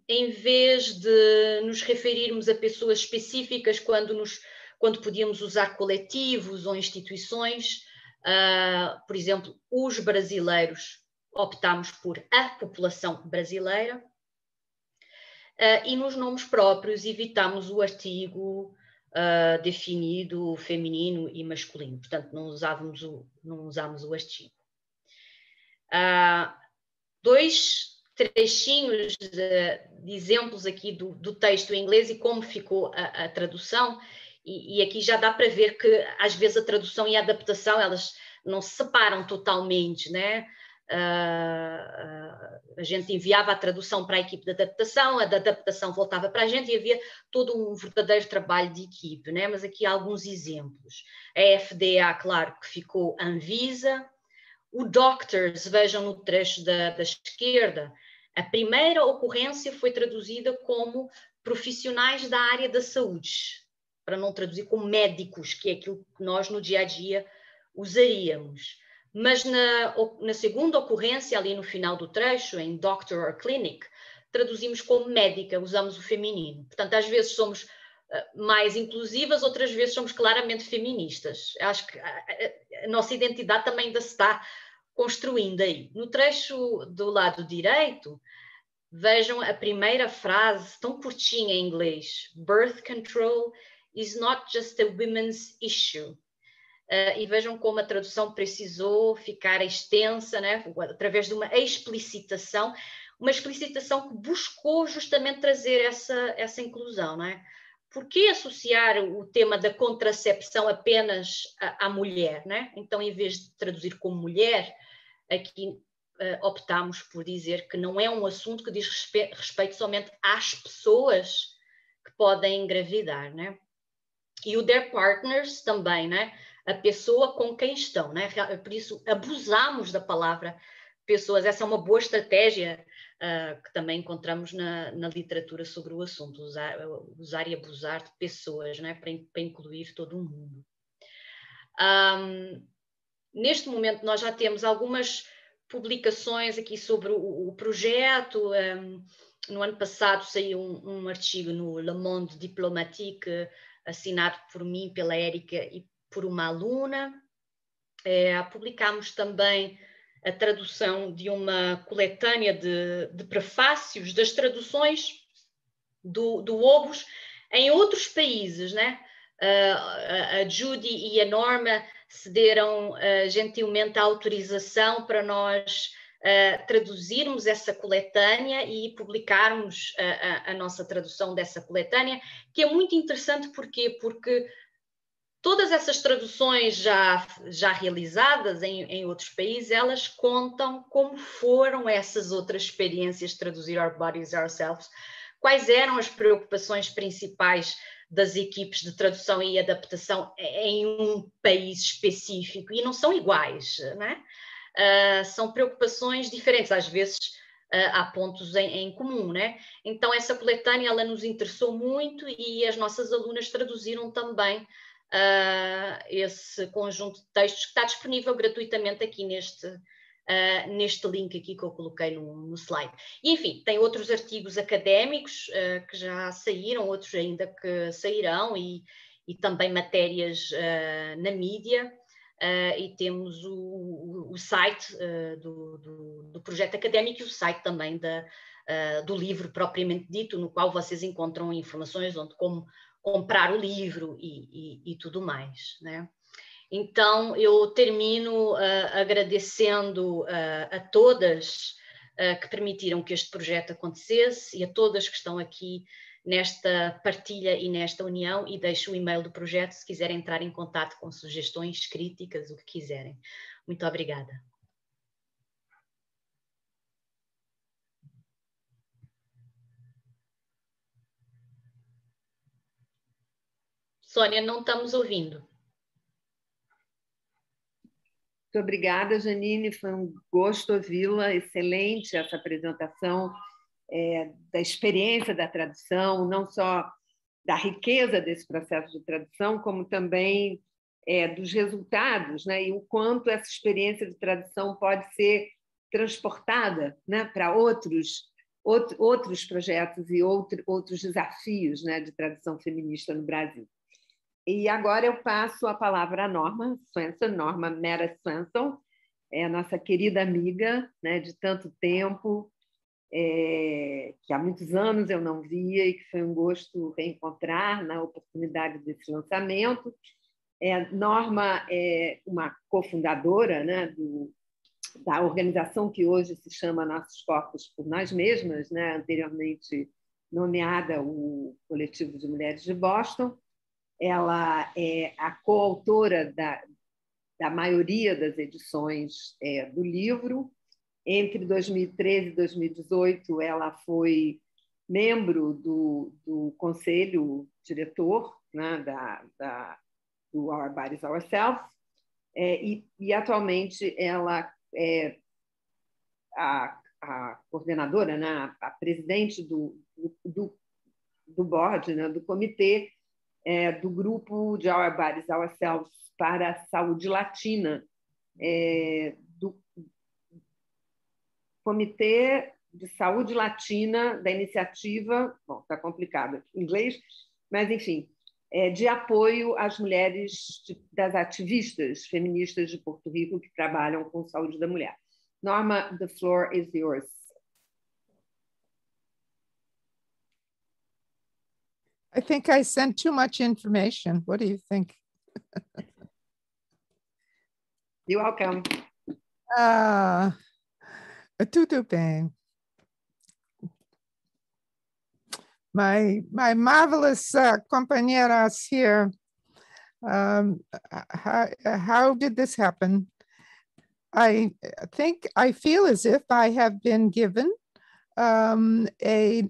Em vez de nos referirmos a pessoas específicas quando podíamos usar coletivos ou instituições, por exemplo, os brasileiros, optámos por a população brasileira, e nos nomes próprios evitamos o artigo definido feminino e masculino, portanto não usámos o artigo. Dois trechinhos de exemplos aqui do texto em inglês e como ficou a tradução, e aqui já dá para ver que às vezes a tradução e a adaptação elas não se separam totalmente, né? A gente enviava a tradução para a equipe de adaptação, a da adaptação voltava para a gente e havia todo um verdadeiro trabalho de equipe, né? Mas aqui há alguns exemplos. A FDA, claro, que ficou Anvisa. O Doctors, vejam no trecho da esquerda, a primeira ocorrência foi traduzida como profissionais da área da saúde, para não traduzir como médicos, que é aquilo que nós no dia a dia usaríamos. Mas na segunda ocorrência, ali no final do trecho, em Doctor or Clinic, traduzimos como médica, usamos o feminino. Portanto, às vezes somos mais inclusivas, outras vezes somos claramente feministas. Acho que a nossa identidade também ainda se está construindo aí. No trecho do lado direito, vejam a primeira frase, tão curtinha em inglês. Birth control is not just a women's issue. E vejam como a tradução precisou ficar extensa, né? Através de uma explicitação que buscou justamente trazer essa inclusão, não é? Por que associar o tema da contracepção apenas à mulher, né? Então, em vez de traduzir como mulher, aqui optámos por dizer que não é um assunto que diz respeito somente às pessoas que podem engravidar, né? E o their partners também, né? A pessoa com quem estão, né? Por isso, abusamos da palavra pessoas. Essa é uma boa estratégia que também encontramos na literatura sobre o assunto, usar e abusar de pessoas, né? Para incluir todo o mundo. Neste momento, nós já temos algumas publicações aqui sobre o projeto. No ano passado saiu um artigo no Le Monde Diplomatique, assinado por mim, pela Érica e por uma aluna. Publicámos também a tradução de uma coletânea de prefácios das traduções do Obus em outros países, né? A Judy e a Norma cederam gentilmente a autorização para nós traduzirmos essa coletânea e publicarmos a nossa tradução dessa coletânea, que é muito interessante. Porquê? Porque todas essas traduções já realizadas em outros países, elas contam como foram essas outras experiências de traduzir Our Bodies, Ourselves, quais eram as preocupações principais das equipes de tradução e adaptação em um país específico, e não são iguais, né? São preocupações diferentes, às vezes há pontos em comum, né? Então essa coletânea ela nos interessou muito e as nossas alunas traduziram também esse conjunto de textos que está disponível gratuitamente aqui neste link aqui que eu coloquei no slide. E, enfim, tem outros artigos académicos que já saíram, outros ainda que sairão, e também matérias na mídia, e temos o site do projeto académico e o site também do livro propriamente dito, no qual vocês encontram informações onde como comprar o livro e tudo mais, né? Então, eu termino agradecendo a todas que permitiram que este projeto acontecesse e a todas que estão aqui nesta partilha e nesta união, e deixo o e-mail do projeto se quiserem entrar em contato com sugestões, críticas, o que quiserem. Muito obrigada. Sônia, não estamos ouvindo. Muito obrigada, Janine. Foi um gosto ouvi-la. Excelente essa apresentação da experiência da tradução, não só da riqueza desse processo de tradução, como também dos resultados, né? E o quanto essa experiência de tradução pode ser transportada, né, para outros projetos e outros desafios, né, de tradução feminista no Brasil. E agora eu passo a palavra à Norma Swenson, Norma Mera Swenson, a nossa querida amiga, né, de tanto tempo, que há muitos anos eu não via e que foi um gosto reencontrar na oportunidade desse lançamento. Norma é uma cofundadora, né, da organização que hoje se chama Nossos Corpos por Nós Mesmas, né, anteriormente nomeada o Coletivo de Mulheres de Boston. Ela é a coautora da maioria das edições do livro, Entre 2013 e 2018, ela foi membro do conselho diretor, né, do Our Bodies, Ourselves, e atualmente ela é a coordenadora, né, a presidente do board, né, do comitê do grupo de Our Bodies, Ourselves para a saúde latina, do Comitê de Saúde Latina da iniciativa, bom, está complicado aqui em inglês, mas, enfim, de apoio às mulheres das ativistas feministas de Porto Rico que trabalham com saúde da mulher. Norma, the floor is yours. I think I sent too much information. What do you think? You're welcome. Tudo bem. My marvelous compañeras here. How did this happen? I feel as if I have been given an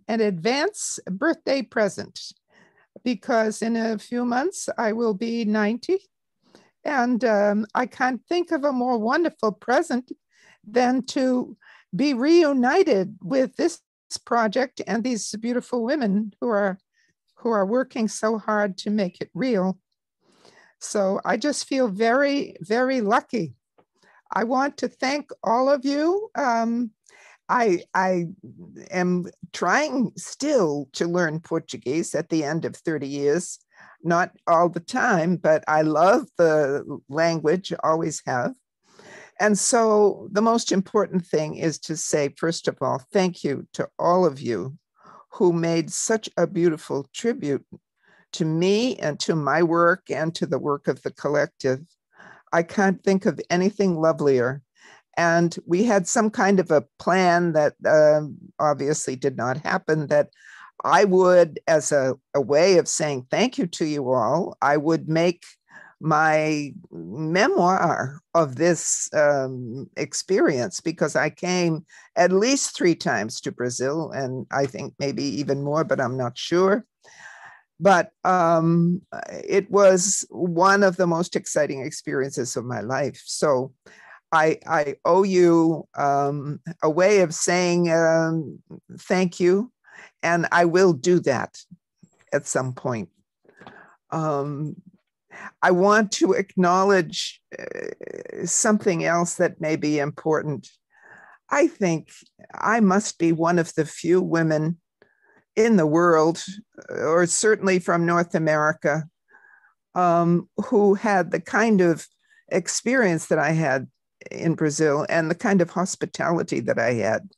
advance birthday present, because in a few months I will be 90, and I can't think of a more wonderful present than to be reunited with this project and these beautiful women who are working so hard to make it real. So I just feel very, very lucky. I want to thank all of you. I am trying still to learn Portuguese at the end of 30 years, not all the time, but I love the language, always have. And so the most important thing is to say, first of all, thank you to all of you who made such a beautiful tribute to me and to my work and to the work of the collective. I can't think of anything lovelier. And we had some kind of a plan that obviously did not happen, that I would, as a way of saying thank you to you all, I would make my memoir of this experience, because I came at least 3 times to Brazil, and I think maybe even more, but I'm not sure. But it was one of the most exciting experiences of my life. So I owe you a way of saying thank you, and I will do that at some point. I want to acknowledge something else that may be important. I think I must be one of the few women in the world, or certainly from North America, who had the kind of experience that I had in Brazil and the kind of hospitality that I had.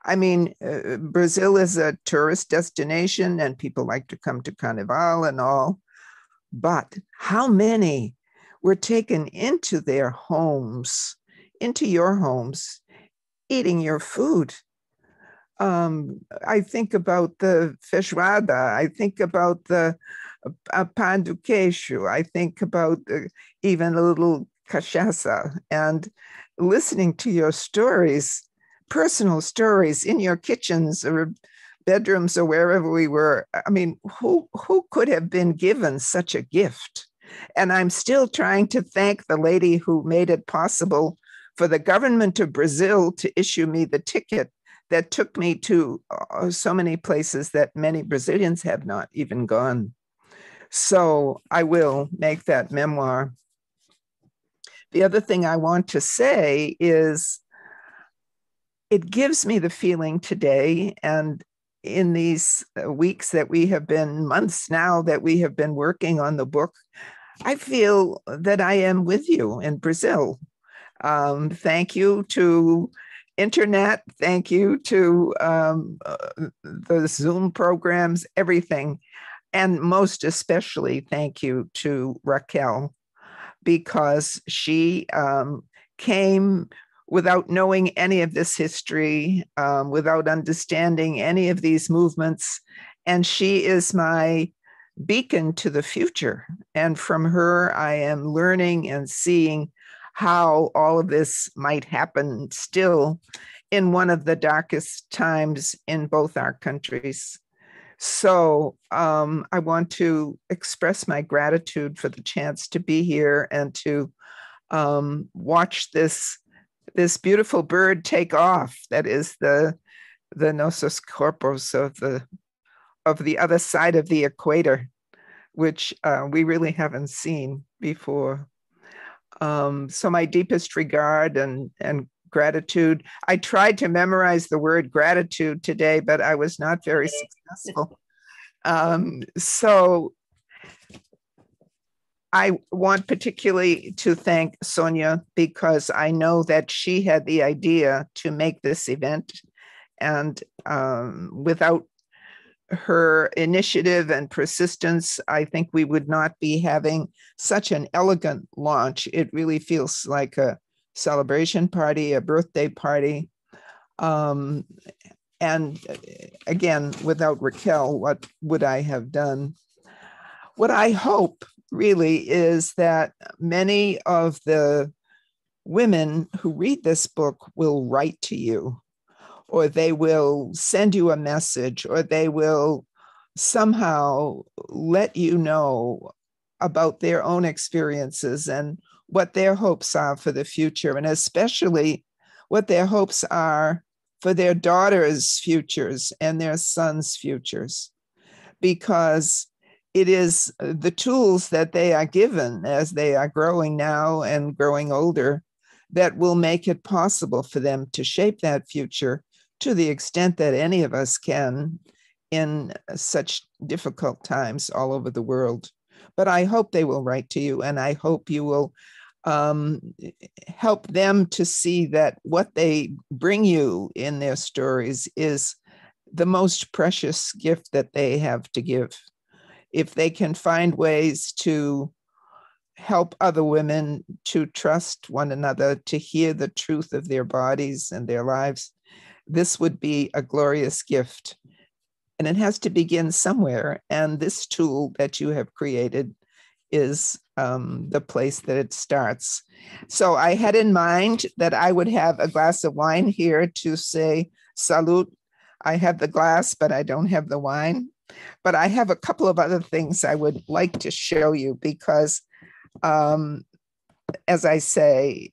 I mean, Brazil is a tourist destination and people like to come to Carnival and all, but how many were taken into their homes, into your homes, eating your food? I think about the feijoada, I think about the pão de queijo, I think about even a little cachaça, and listening to your stories, personal stories in your kitchens or bedrooms or wherever we were. I mean, who could have been given such a gift? And I'm still trying to thank the lady who made it possible for the government of Brazil to issue me the ticket that took me to so many places that many Brazilians have not even gone. So I will make that memoir. The other thing I want to say is it gives me the feeling today, and in these weeks that we have been, months now that we have been working on the book, I feel that I am with you in Brazil. Thank you to internet, thank you to the Zoom programs, everything. And most especially, thank you to Raquel, because she came without knowing any of this history, without understanding any of these movements. And she is my beacon to the future. And from her, I am learning and seeing how all of this might happen still in one of the darkest times in both our countries. So I want to express my gratitude for the chance to be here and to watch this beautiful bird take off. That is the Nosos Corpus of the other side of the equator, which we really haven't seen before. So my deepest regard and gratitude. I tried to memorize the word gratitude today, but I was not very successful. So I want particularly to thank Sonia, because I know that she had the idea to make this event, and without her initiative and persistence, I think we would not be having such an elegant launch. It really feels like a celebration party, a birthday party. And again, without Raquel, what would I have done? What I hope really is that many of the women who read this book will write to you, or they will send you a message, or they will somehow let you know about their own experiences and what their hopes are for the future, and especially what their hopes are for their daughters' futures and their sons' futures. Because it is the tools that they are given as they are growing now and growing older that will make it possible for them to shape that future to the extent that any of us can in such difficult times all over the world. But I hope they will write to you, and I hope you will help them to see that what they bring you in their stories is the most precious gift that they have to give. If they can find ways to help other women to trust one another, to hear the truth of their bodies and their lives, this would be a glorious gift. And it has to begin somewhere. And this tool that you have created is the place that it starts. So I had in mind that I would have a glass of wine here to say salud. I have the glass, but I don't have the wine. But I have a couple of other things I would like to show you because, as I say,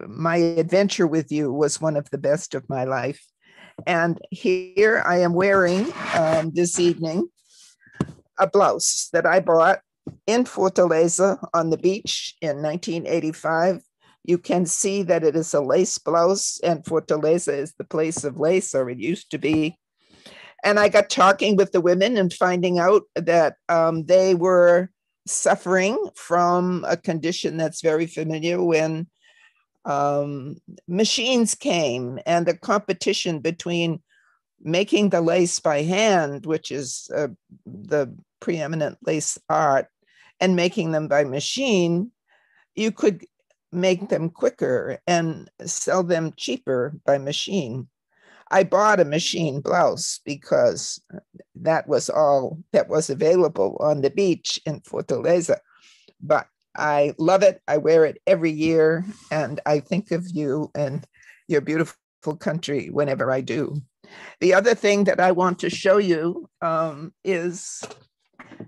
my adventure with you was one of the best of my life. And here I am wearing this evening a blouse that I bought in Fortaleza on the beach in 1985. You can see that it is a lace blouse, and Fortaleza is the place of lace, or it used to be. And I got talking with the women and finding out that they were suffering from a condition that's very familiar when machines came, and the competition between making the lace by hand, which is the preeminent lace art, and making them by machine. You could make them quicker and sell them cheaper by machine. I bought a machine blouse because that was all that was available on the beach in Fortaleza. But I love it. I wear it every year, and I think of you and your beautiful country whenever I do. The other thing that I want to show you is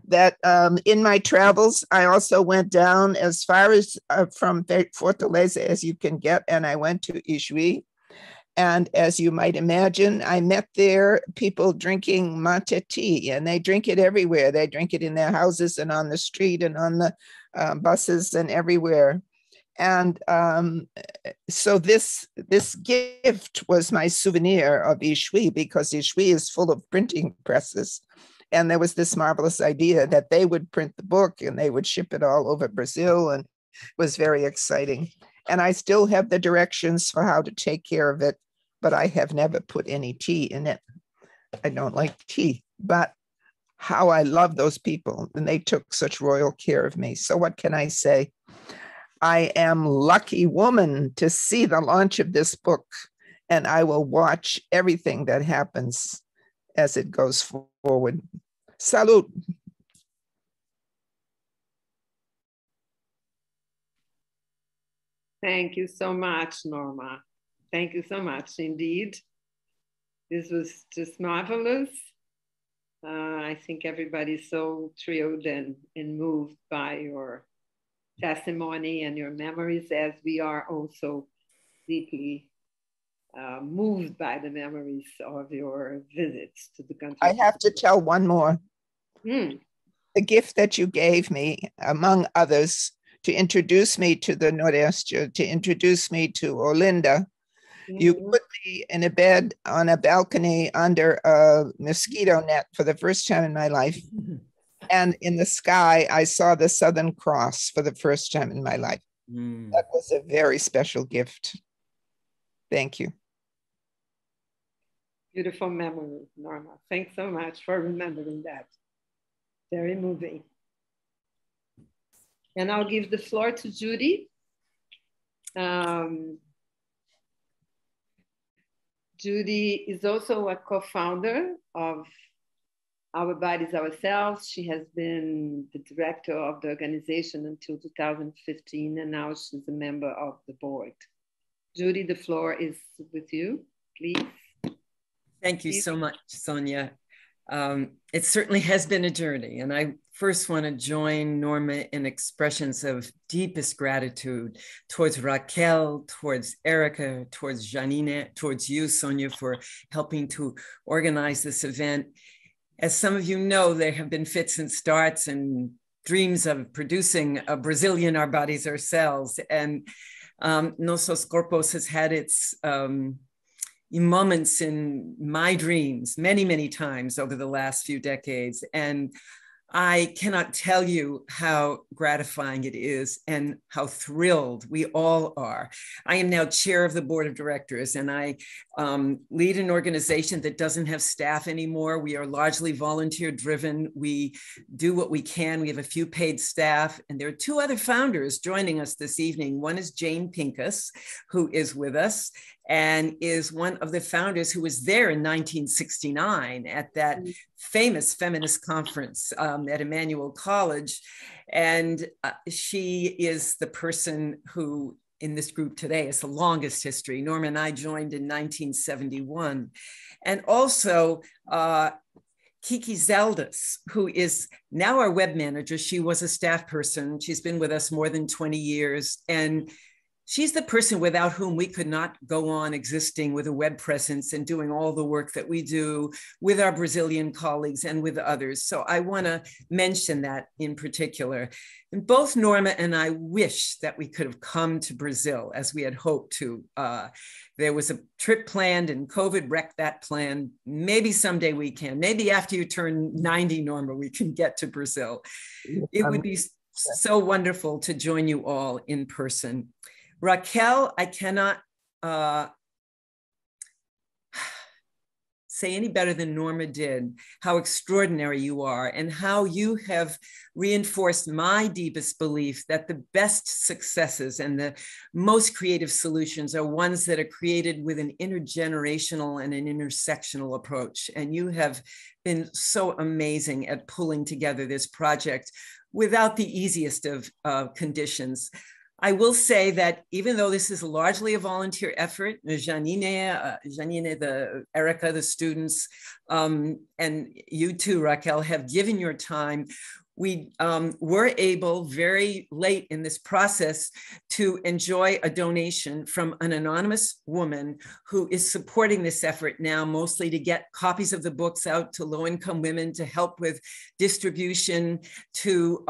that in my travels, I also went down as far as from Fortaleza as you can get, and I went to Ijuí. And as you might imagine, I met there people drinking mate tea, and they drink it everywhere. They drink it in their houses and on the street and on the buses and everywhere. And so this gift was my souvenir of Ijuí, because Ijuí is full of printing presses. And there was this marvelous idea that they would print the book and they would ship it all over Brazil, and it was very exciting. And I still have the directions for how to take care of it, but I have never put any tea in it. I don't like tea, but how I love those people, and they took such royal care of me. So what can I say? I am lucky woman to see the launch of this book, and I will watch everything that happens as it goes forward. Salud. Thank you so much, Norma. Thank you so much indeed. This was just marvelous. I think everybody's so thrilled and moved by your testimony and your memories, as we are also deeply moved by the memories of your visits to the country. I have to tell one more. The gift that you gave me, among others, to introduce me to the Nordeste, to introduce me to Olinda. You put me in a bed on a balcony under a mosquito net for the first time in my life. And in the sky, I saw the Southern Cross for the first time in my life. That was a very special gift. Thank you. Beautiful memory, Norma. Thanks so much for remembering that. Very moving. And I'll give the floor to Judy. Judy is also a co-founder of Our Bodies, Ourselves. She has been the director of the organization until 2015, and now she's a member of the board. Judy, the floor is with you, please. Thank you so much, Sonia. It certainly has been a journey, and I first want to join Norma in expressions of deepest gratitude towards Raquel, towards Erica, towards Janine, towards you, Sonia, for helping to organize this event. As some of you know, there have been fits and starts and dreams of producing a Brazilian Our Bodies, Ourselves, and Nossos Corpos has had its moments in my dreams many, many times over the last few decades. And I cannot tell you how gratifying it is and how thrilled we all are. I am now chair of the board of directors, and I lead an organization that doesn't have staff anymore. We are largely volunteer driven. We do what we can. We have a few paid staff, and there are two other founders joining us this evening. One is Jane Pincus, who is with us and is one of the founders who was there in 1969 at that famous feminist conference at Emmanuel College. And she is the person who, in this group today, is the longest history. Norma and I joined in 1971. And also Kiki Zeldas, who is now our web manager. She was a staff person. She's been with us more than 20 years. And she's the person without whom we could not go on existing with a web presence and doing all the work that we do with our Brazilian colleagues and with others. So I want to mention that in particular. And both Norma and I wish that we could have come to Brazil as we had hoped to. There was a trip planned and COVID wrecked that plan. Maybe someday we can. Maybe after you turn 90, Norma, we can get to Brazil. It would be so wonderful to join you all in person. Raquel, I cannot say any better than Norma did how extraordinary you are and how you have reinforced my deepest belief that the best successes and the most creative solutions are ones that are created with an intergenerational and an intersectional approach. And you have been so amazing at pulling together this project without the easiest of conditions. I will say that even though this is largely a volunteer effort, Janine, Erica, the students, and you too, Raquel, have given your time. We were able very late in this process to enjoy a donation from an anonymous woman who is supporting this effort now, mostly to get copies of the books out to low-income women, to help with distribution, to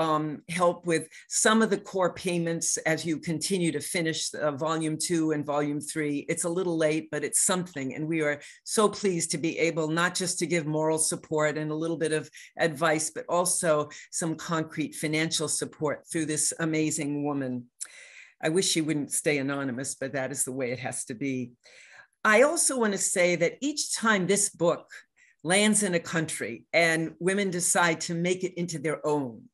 help with some of the core payments as you continue to finish volume 2 and volume 3. It's a little late, but it's something. And we are so pleased to be able not just to give moral support and a little bit of advice, but also some concrete financial support through this amazing woman. I wish she wouldn't stay anonymous, but that is the way it has to be. I also want to say that each time this book lands in a country and women decide to make it into their own,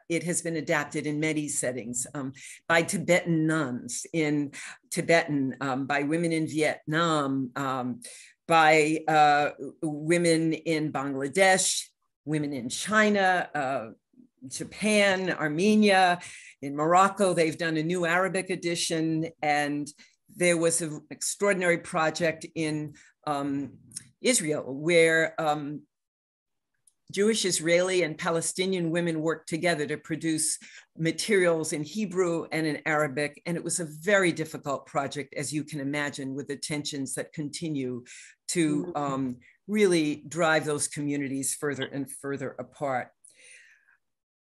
it has been adapted in many settings by Tibetan nuns in Tibetan, by women in Vietnam, by women in Bangladesh, women in China, Japan, Armenia, in Morocco, they've done a new Arabic edition, and there was an extraordinary project in Israel where Jewish, Israeli, and Palestinian women worked together to produce materials in Hebrew and in Arabic. And it was a very difficult project, as you can imagine, with the tensions that continue to really drive those communities further and further apart.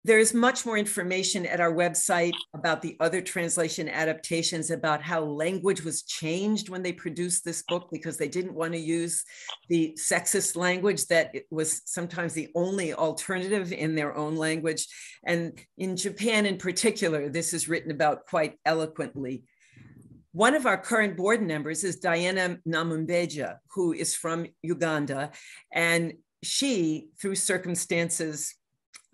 There is much more information at our website about the other translation adaptations, about how language was changed when they produced this book, because they didn't want to use the sexist language that it was sometimes the only alternative in their own language. And in Japan in particular, this is written about quite eloquently. One of our current board members is Diana Namumbeja, who is from Uganda. And she, through circumstances,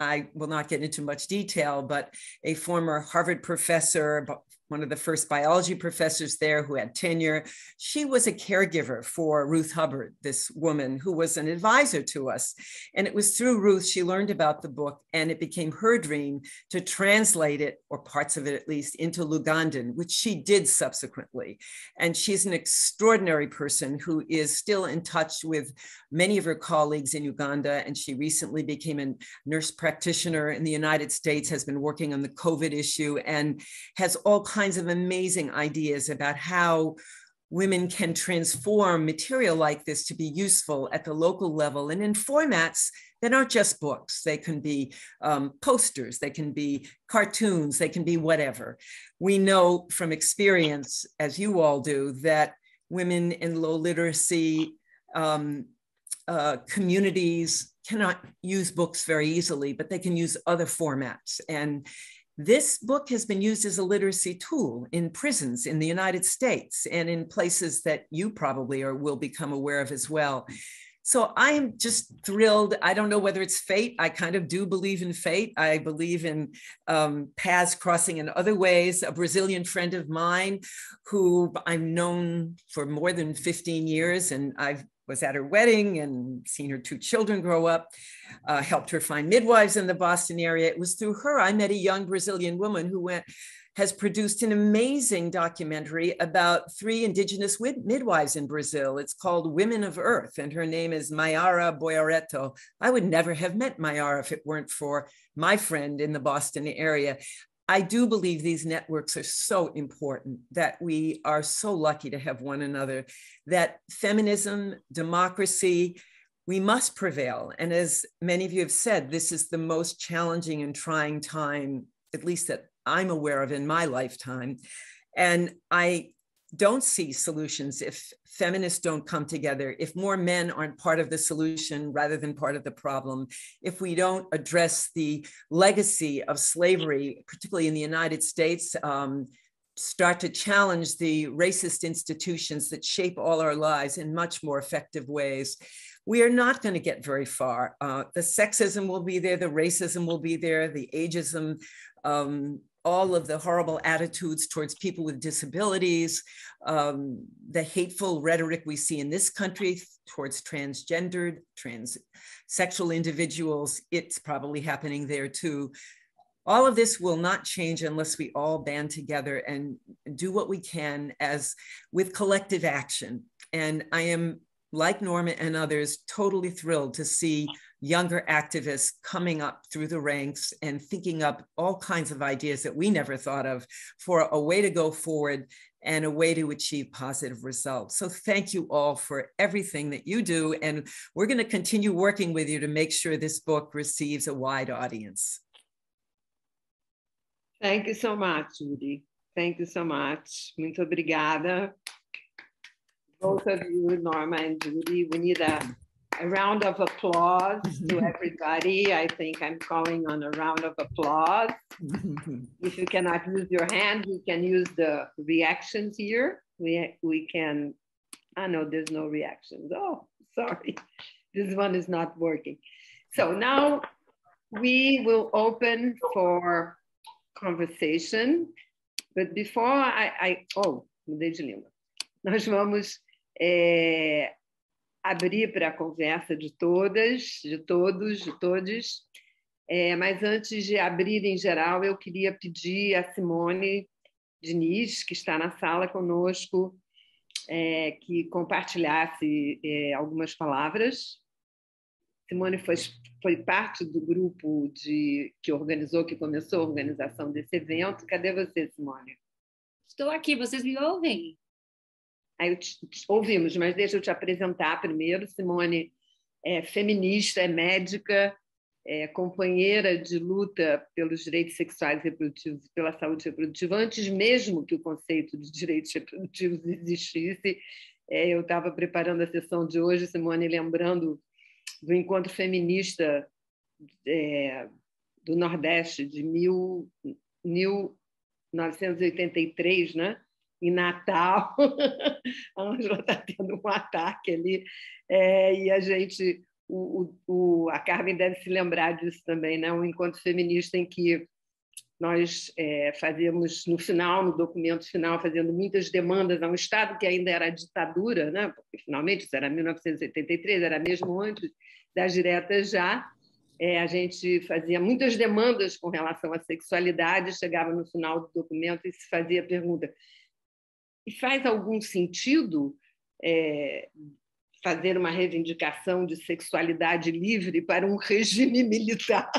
I will not get into much detail, but a former Harvard professor, one of the first biology professors there who had tenure, she was a caregiver for Ruth Hubbard, this woman who was an advisor to us. And it was through Ruth she learned about the book, and it became her dream to translate it, or parts of it at least, into Lugandan, which she did subsequently. And she's an extraordinary person who is still in touch with many of her colleagues in Uganda, and she recently became a nurse practitioner in the United States, has been working on the COVID issue, and has all kinds of amazing ideas about how women can transform material like this to be useful at the local level and in formats that aren't just books. They can be posters, they can be cartoons, they can be whatever. We know from experience, as you all do, that women in low literacy communities cannot use books very easily, but they can use other formats. And this book has been used as a literacy tool in prisons in the United States and in places that you probably will become aware of as well. So I am just thrilled. I don't know whether it's fate. I kind of do believe in fate. I believe in paths crossing in other ways. A Brazilian friend of mine who I've known for more than 15 years, and I was at her wedding and seen her 2 children grow up, helped her find midwives in the Boston area. It was through her I met a young Brazilian woman who has produced an amazing documentary about 3 indigenous midwives in Brazil. It's called Women of Earth, and her name is Mayara Boyareto. I would never have met Mayara if it weren't for my friend in the Boston area. I do believe these networks are so important, that we are so lucky to have one another, that feminism, democracy, we must prevail. And as many of you have said, this is the most challenging and trying time, at least that I'm aware of in my lifetime. And I don't see solutions if feminists don't come together, if more men aren't part of the solution rather than part of the problem, if we don't address the legacy of slavery, particularly in the United States, start to challenge the racist institutions that shape all our lives in much more effective ways, we are not going to get very far. The sexism will be there, the racism will be there, the ageism, all of the horrible attitudes towards people with disabilities, the hateful rhetoric we see in this country towards transgendered, transsexual individuals, it's probably happening there too. All of this will not change unless we all band together and do what we can with collective action. And I am, like Norma and others, totally thrilled to see younger activists coming up through the ranks and thinking up all kinds of ideas that we never thought of for a way to go forward and a way to achieve positive results. So thank you all for everything that you do. And we're going to continue working with you to make sure this book receives a wide audience. Thank you so much, Judy. Thank you so much. Muito obrigada. Both of you, Norma and Judy, we need a round of applause to everybody. I think I'm calling on a round of applause. If you cannot use your hand, you can use the reactions here. We can, no, there's no reactions. Oh, sorry. This one is not working. So now we will open for conversation. But before mudei de língua. Nós vamos abrir para a conversa de todas, de todos, de todes. Mas antes de abrir em geral, eu queria pedir a Simone Diniz, que está na sala conosco, que compartilhasse algumas palavras. Simone foi parte do grupo que começou a organização desse evento. Cadê você, Simone? Estou aqui, vocês me ouvem? Ouvimos, mas deixa eu te apresentar primeiro. Simone é feminista, é médica, é companheira de luta pelos direitos sexuais e reprodutivos e pela saúde reprodutiva, antes mesmo que o conceito de direitos reprodutivos existisse. Eu estava preparando a sessão de hoje, Simone, lembrando do encontro feminista do Nordeste de 1983, né? Em Natal. A Ângela está tendo um ataque ali, e a gente, a Carmen deve se lembrar disso também, né? Um encontro feminista em que nós fazíamos, no documento final, fazendo muitas demandas a um Estado que ainda era ditadura, né? Porque finalmente isso era 1983, era mesmo antes das diretas já. A gente fazia muitas demandas com relação à sexualidade, chegava no final do documento e se fazia a pergunta: e faz algum sentido fazer uma reivindicação de sexualidade livre para um regime militar?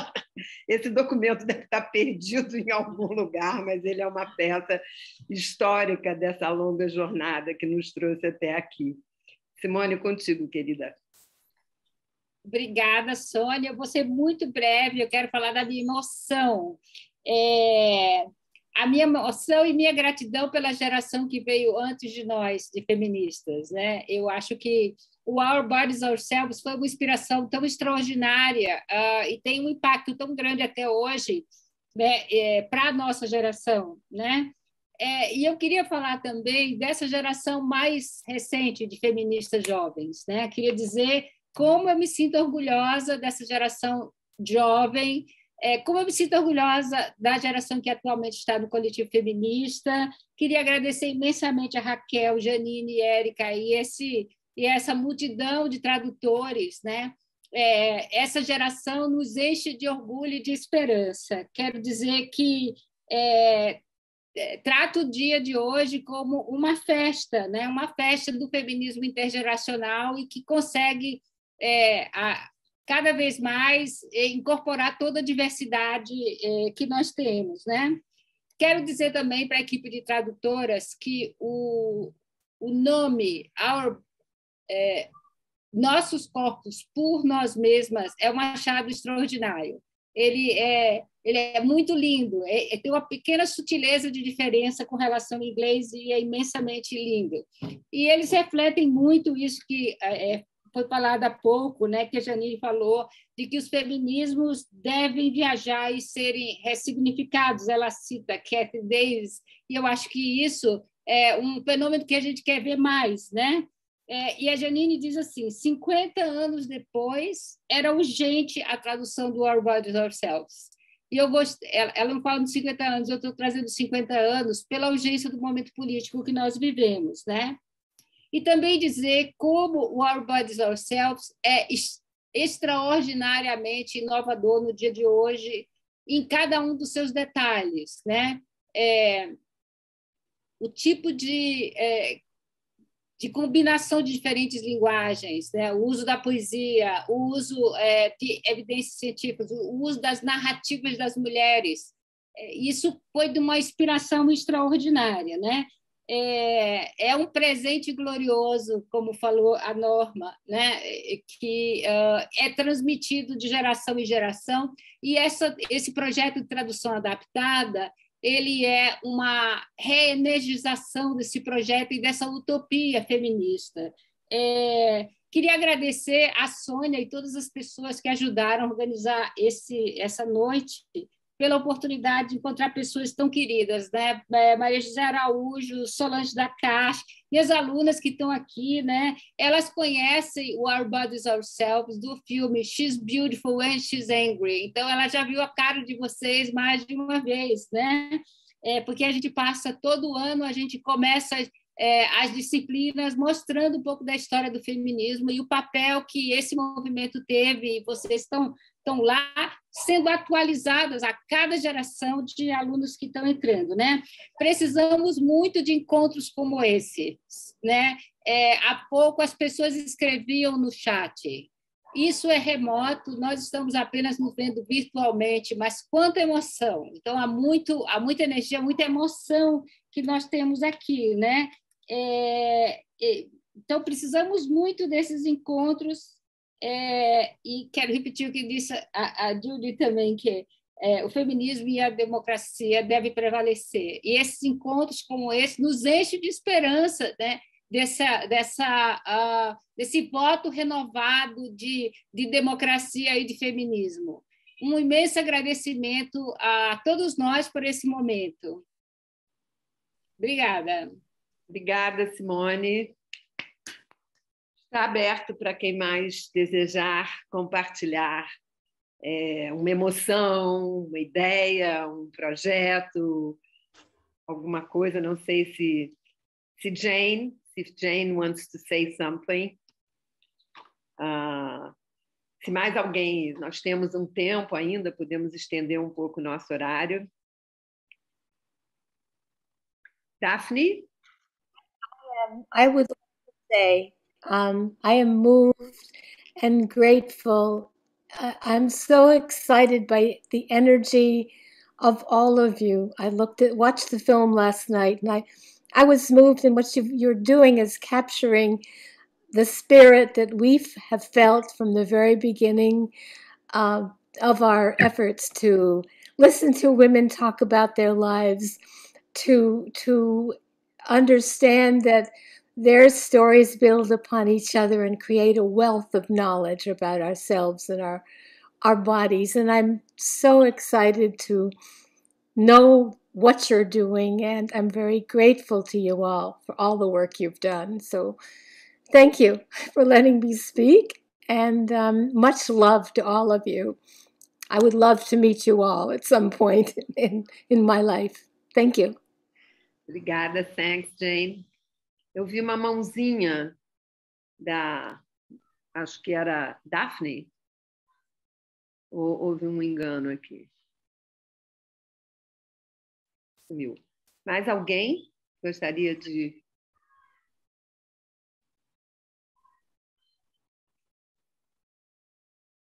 Esse documento deve estar perdido em algum lugar, mas ele é uma peça histórica dessa longa jornada que nos trouxe até aqui. Simone, contigo, querida. Obrigada, Sônia. Eu vou ser muito breve, eu quero falar da minha emoção. A minha emoção e minha gratidão pela geração que veio antes de nós, de feministas, né? Eu acho que o Our Bodies, Ourselves foi uma inspiração tão extraordinária e tem um impacto tão grande até hoje, né, para a nossa geração, né? E eu queria falar também dessa geração mais recente de feministas jovens, né? Queria dizer como eu me sinto orgulhosa dessa geração jovem, como eu me sinto orgulhosa da geração que atualmente está no coletivo feminista. Queria agradecer imensamente a Raquel, Janine, Érica e essa multidão de tradutores, né? Essa geração nos enche de orgulho e de esperança. Quero dizer que trato o dia de hoje como uma festa, né? Uma festa do feminismo intergeracional e que consegue cada vez mais incorporar toda a diversidade que nós temos, né? Quero dizer também para a equipe de tradutoras que o nome Nossos Corpos por Nós Mesmas é um achado extraordinário. Ele é muito lindo, tem uma pequena sutileza de diferença com relação ao inglês e é imensamente lindo. E eles refletem muito isso que foi falado há pouco, né, que a Janine falou, de que os feminismos devem viajar e serem ressignificados. Ela cita Cathy Davis, e eu acho que isso é um fenômeno que a gente quer ver mais, né? E a Janine diz assim, 50 anos depois, era urgente a tradução do Our Bodies, Ourselves. E eu gostei, ela não fala de 50 anos, eu estou trazendo 50 anos pela urgência do momento político que nós vivemos, né? E também dizer como o Our Bodies, Ourselves é extraordinariamente inovador no dia de hoje, em cada um dos seus detalhes, né? O tipo de combinação de diferentes linguagens, né? O uso da poesia, o uso de evidências científicas, o uso das narrativas das mulheres. Isso foi de uma inspiração extraordinária, né? É um presente glorioso, como falou a Norma, né? Que é transmitido de geração em geração, e esse projeto de tradução adaptada ele é uma reenergização desse projeto e dessa utopia feminista. Queria agradecer a Sônia e todas as pessoas que ajudaram a organizar essa noite, pela oportunidade de encontrar pessoas tão queridas, né? Maria José Araújo, Solange da Caixa, e as alunas que estão aqui, né? Elas conhecem o Our Bodies, Ourselves do filme She's Beautiful and She's Angry. Então, ela já viu a cara de vocês mais de uma vez, né? Porque a gente passa todo ano, a gente começa as disciplinas mostrando um pouco da história do feminismo e o papel que esse movimento teve, e vocês estão lá sendo atualizadas a cada geração de alunos que estão entrando, né? Precisamos muito de encontros como esse, né? Há pouco as pessoas escreviam no chat. Isso é remoto, nós estamos apenas nos vendo virtualmente, mas quanta emoção! Então, há muita energia, muita emoção que nós temos aqui, né? Então, precisamos muito desses encontros, e quero repetir o que disse a Judy também, que o feminismo e a democracia devem prevalecer. E esses encontros como esse nos enchem de esperança, né? Desse voto renovado de democracia e de feminismo. Um imenso agradecimento a todos nós por esse momento. Obrigada. Obrigada, Simone. Está aberto para quem mais desejar compartilhar uma emoção, uma ideia, um projeto, alguma coisa. Não sei se Jane wants to say something. Se mais alguém, nós temos um tempo ainda, podemos estender um pouco o nosso horário. Daphne? I would like to say I am moved and grateful. I'm so excited by the energy of all of you. I watched the film last night, and I was moved, and what you're doing is capturing the spirit that we have felt from the very beginning of our efforts to listen to women talk about their lives, to understand that their stories build upon each other and create a wealth of knowledge about ourselves and our bodies. And I'm so excited to know what you're doing, and I'm very grateful to you all for all the work you've done. So thank you for letting me speak, and much love to all of you. I would love to meet you all at some point in my life. Thank you. Obrigada, thanks, Jane. Eu vi uma mãozinha acho que era Daphne, ou houve um engano aqui? Sumiu. Mais alguém gostaria de...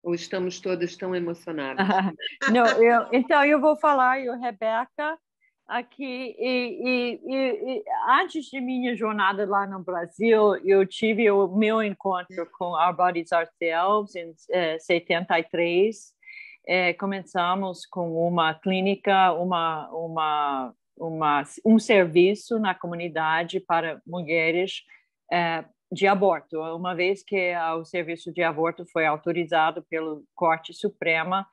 Ou estamos todas tão emocionadas? Não, então eu vou falar, Rebeca, aqui, antes de minha jornada lá no Brasil, eu tive o meu encontro com Our Bodies Ourselves em 73. Começamos com uma clínica, um serviço na comunidade para mulheres de aborto, uma vez que o serviço de aborto foi autorizado pela Corte Suprema.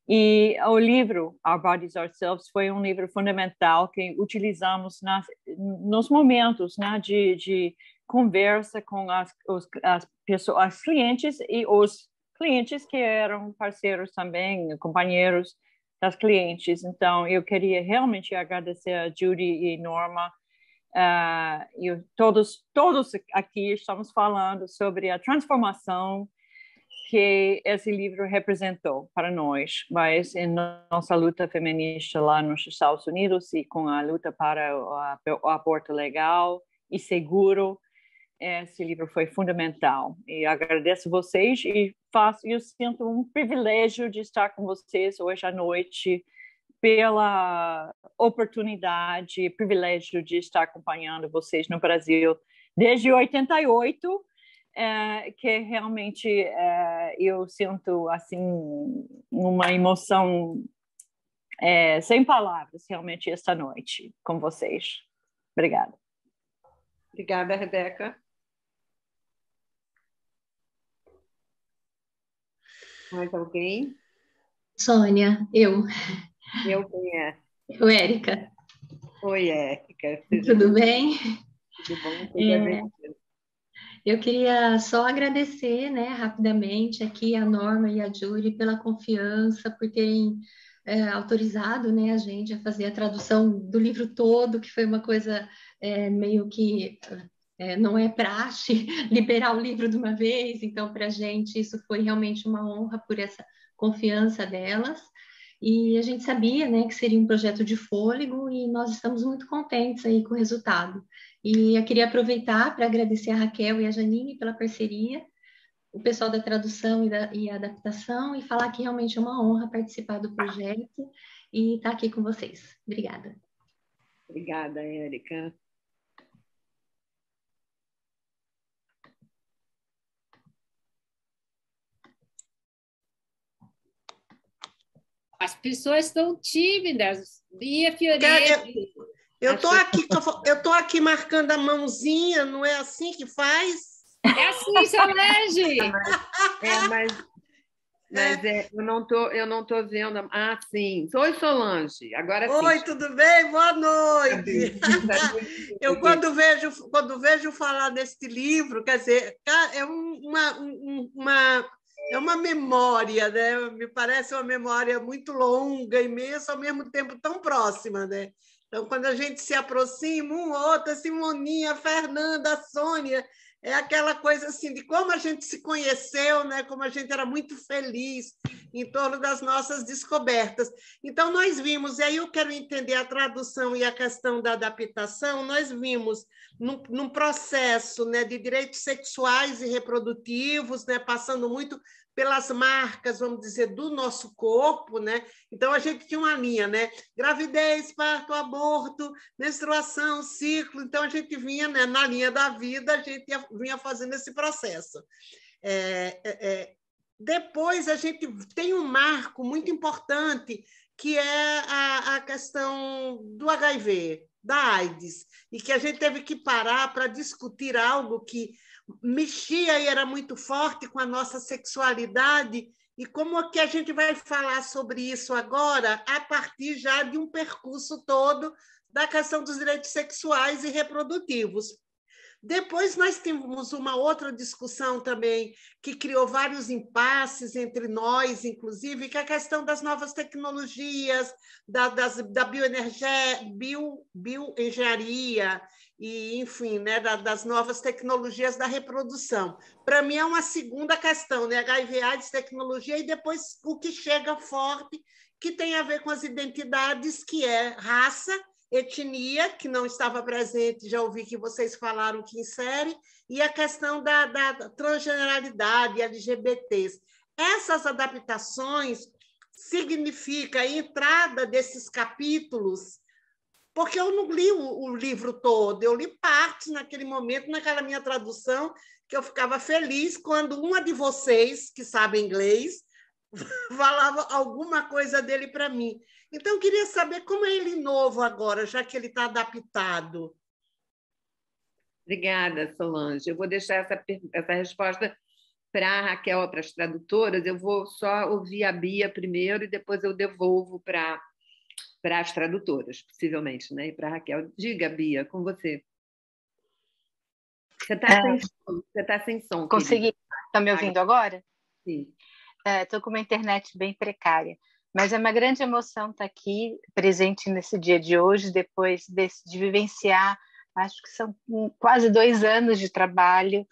E o livro Our Bodies Ourselves foi um livro fundamental que utilizamos nos momentos, né, de conversa com as pessoas, as clientes e os clientes que eram parceiros também, companheiros das clientes. Então, eu queria realmente agradecer a Judy e Norma. E todos aqui estamos falando sobre a transformação que esse livro representou para nós, mas em nossa luta feminista lá nos Estados Unidos e com a luta para o aborto legal e seguro, esse livro foi fundamental. E agradeço vocês e eu sinto um privilégio de estar com vocês hoje à noite, pela oportunidade, privilégio de estar acompanhando vocês no Brasil desde 88, que realmente eu sinto assim uma emoção sem palavras realmente esta noite com vocês. Obrigada. Obrigada, Rebeca. Mais alguém? Sônia, eu. Eu, quem é? Eu, Érica. Oi, Érica. Tudo bem? Tudo bom? Seja bem-vinda. Eu queria só agradecer, né, rapidamente aqui a Norma e a Judy pela confiança, por terem autorizado, né, a gente a fazer a tradução do livro todo, que foi uma coisa meio que não é praxe liberar o livro de uma vez. Então, para a gente isso foi realmente uma honra por essa confiança delas. E a gente sabia, né, que seria um projeto de fôlego e nós estamos muito contentes aí com o resultado. E eu queria aproveitar para agradecer a Raquel e a Janine pela parceria, o pessoal da tradução e adaptação, e falar que realmente é uma honra participar do projeto e estar aqui com vocês. Obrigada. Obrigada, Érica. As pessoas estão tímidas. Bia Fioretti. Eu tô aqui marcando a mãozinha, não é assim que faz? É assim, Solange. Eu não tô vendo. Ah, sim. Oi, Solange. Agora sim. Oi, tudo bem? Boa noite. Eu quando vejo falar deste livro, quer dizer, é uma memória, né? Me parece uma memória muito longa, imensa, ao mesmo tempo tão próxima, né? Então, quando a gente se aproxima, um ou outro, a Simoninha, a Fernanda, a Sônia, é aquela coisa assim de como a gente se conheceu, né? Como a gente era muito feliz em torno das nossas descobertas. Então, nós vimos, e aí eu quero entender a tradução e a questão da adaptação, nós vimos num processo, né, de direitos sexuais e reprodutivos, né, passando muito pelas marcas, vamos dizer, do nosso corpo, né? Então, a gente tinha uma linha, né? Gravidez, parto, aborto, menstruação, ciclo. Então, a gente vinha, né, na linha da vida, a gente vinha fazendo esse processo. Depois, a gente tem um marco muito importante, que é a questão do HIV, da AIDS, e que a gente teve que parar para discutir algo que mexia e era muito forte com a nossa sexualidade, e como é que a gente vai falar sobre isso agora, a partir já de um percurso todo da questão dos direitos sexuais e reprodutivos. Depois nós tivemos uma outra discussão também, que criou vários impasses entre nós, inclusive, que é a questão das novas tecnologias, da bioengenharia, e, enfim, né, das novas tecnologias da reprodução. Para mim é uma segunda questão, né? HIV, AIDS, tecnologia, e depois o que chega forte, que tem a ver com as identidades, que é raça, etnia, que não estava presente, já ouvi que vocês falaram que insere, e a questão da transgeneralidade, LGBTs. Essas adaptações significam a entrada desses capítulos, porque eu não li o livro todo, eu li partes naquele momento, naquela minha tradução, que eu ficava feliz quando uma de vocês, que sabe inglês, falava alguma coisa dele para mim. Então, eu queria saber como é ele novo agora, já que ele está adaptado. Obrigada, Solange. Eu vou deixar essa resposta para a Raquel, para as tradutoras. Eu vou só ouvir a Bia primeiro e depois eu devolvo para as tradutoras, possivelmente, né? E para a Raquel. Diga, Bia, com você. Você está sem som. Consegui. Está me ouvindo agora? Sim. Estou com uma internet bem precária, mas é uma grande emoção estar aqui, presente nesse dia de hoje, depois de vivenciar, acho que são quase 2 anos de trabalho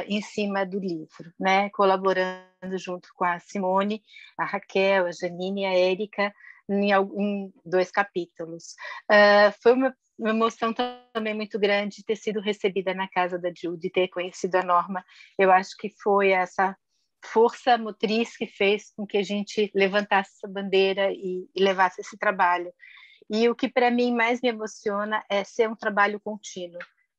em cima do livro, né? Colaborando junto com a Simone, a Raquel, a Janine e a Érica, em 2 capítulos. Foi uma emoção também muito grande ter sido recebida na casa da Judy, ter conhecido a Norma. Eu acho que foi essa força motriz que fez com que a gente levantasse essa bandeira e levasse esse trabalho. E o que para mim mais me emociona é ser um trabalho contínuo,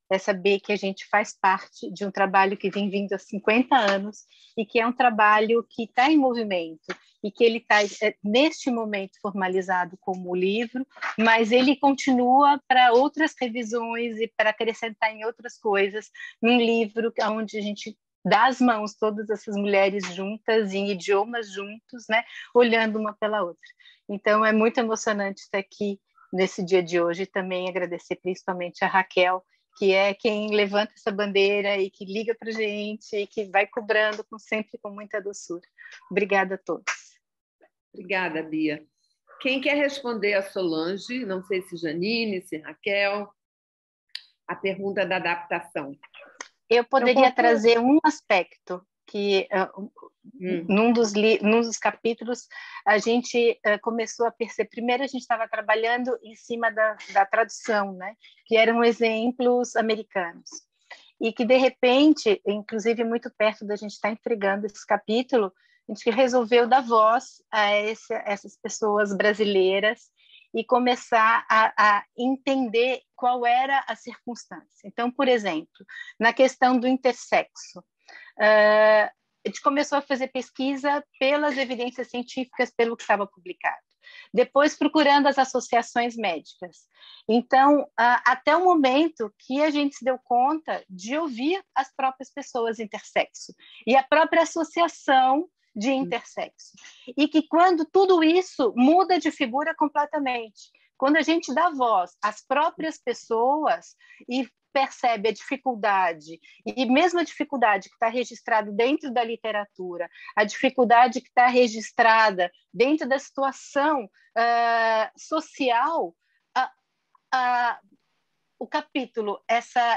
é saber que a gente faz parte de um trabalho que vem vindo há 50 anos e que é um trabalho que está em movimento e que ele está, neste momento, formalizado como livro, mas ele continua para outras revisões e para acrescentar em outras coisas, num livro onde a gente dá as mãos todas essas mulheres juntas, em idiomas juntos, né, olhando uma pela outra. Então, é muito emocionante estar aqui nesse dia de hoje e também agradecer principalmente a Raquel, que é quem levanta essa bandeira e que liga para a gente e que vai cobrando sempre com muita doçura. Obrigada a todos. Obrigada, Bia. Quem quer responder a Solange, não sei se Janine, se Raquel, a pergunta da adaptação. Eu poderia trazer um aspecto que num dos capítulos a gente começou a perceber. Primeiro a gente estava trabalhando em cima da tradução, né? Que eram exemplos americanos. E que, de repente, inclusive muito perto da gente estar entregando esse capítulo, a gente resolveu dar voz a essas pessoas brasileiras e começar a entender qual era a circunstância. Então, por exemplo, na questão do intersexo, a gente começou a fazer pesquisa pelas evidências científicas, pelo que estava publicado. Depois, procurando as associações médicas. Então, até o momento que a gente se deu conta de ouvir as próprias pessoas intersexo e a própria associação de intersexo. E que quando tudo isso muda de figura completamente, quando a gente dá voz às próprias pessoas e percebe a dificuldade, e mesmo a dificuldade que está registrada dentro da literatura, a dificuldade que está registrada dentro da situação social, o capítulo,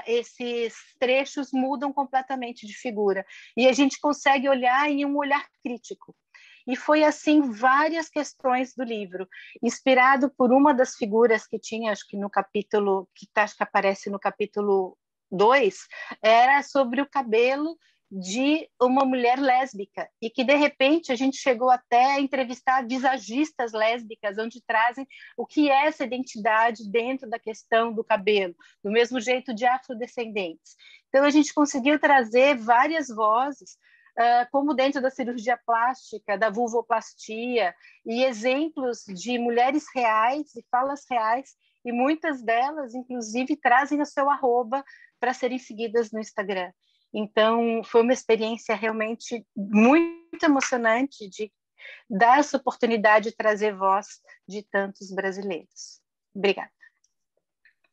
esses trechos mudam completamente de figura, e a gente consegue olhar em um olhar crítico. E foi assim várias questões do livro, inspirado por uma das figuras que tinha, acho que no capítulo, acho que aparece no capítulo 2, era sobre o cabelo de uma mulher lésbica, e que, de repente, a gente chegou até a entrevistar visagistas lésbicas, onde trazem o que é essa identidade dentro da questão do cabelo, do mesmo jeito de afrodescendentes. Então, a gente conseguiu trazer várias vozes, como dentro da cirurgia plástica, da vulvoplastia, e exemplos de mulheres reais e falas reais, e muitas delas, inclusive, trazem o seu arroba para serem seguidas no Instagram. Então, foi uma experiência realmente muito emocionante de dar essa oportunidade de trazer voz de tantos brasileiros. Obrigada.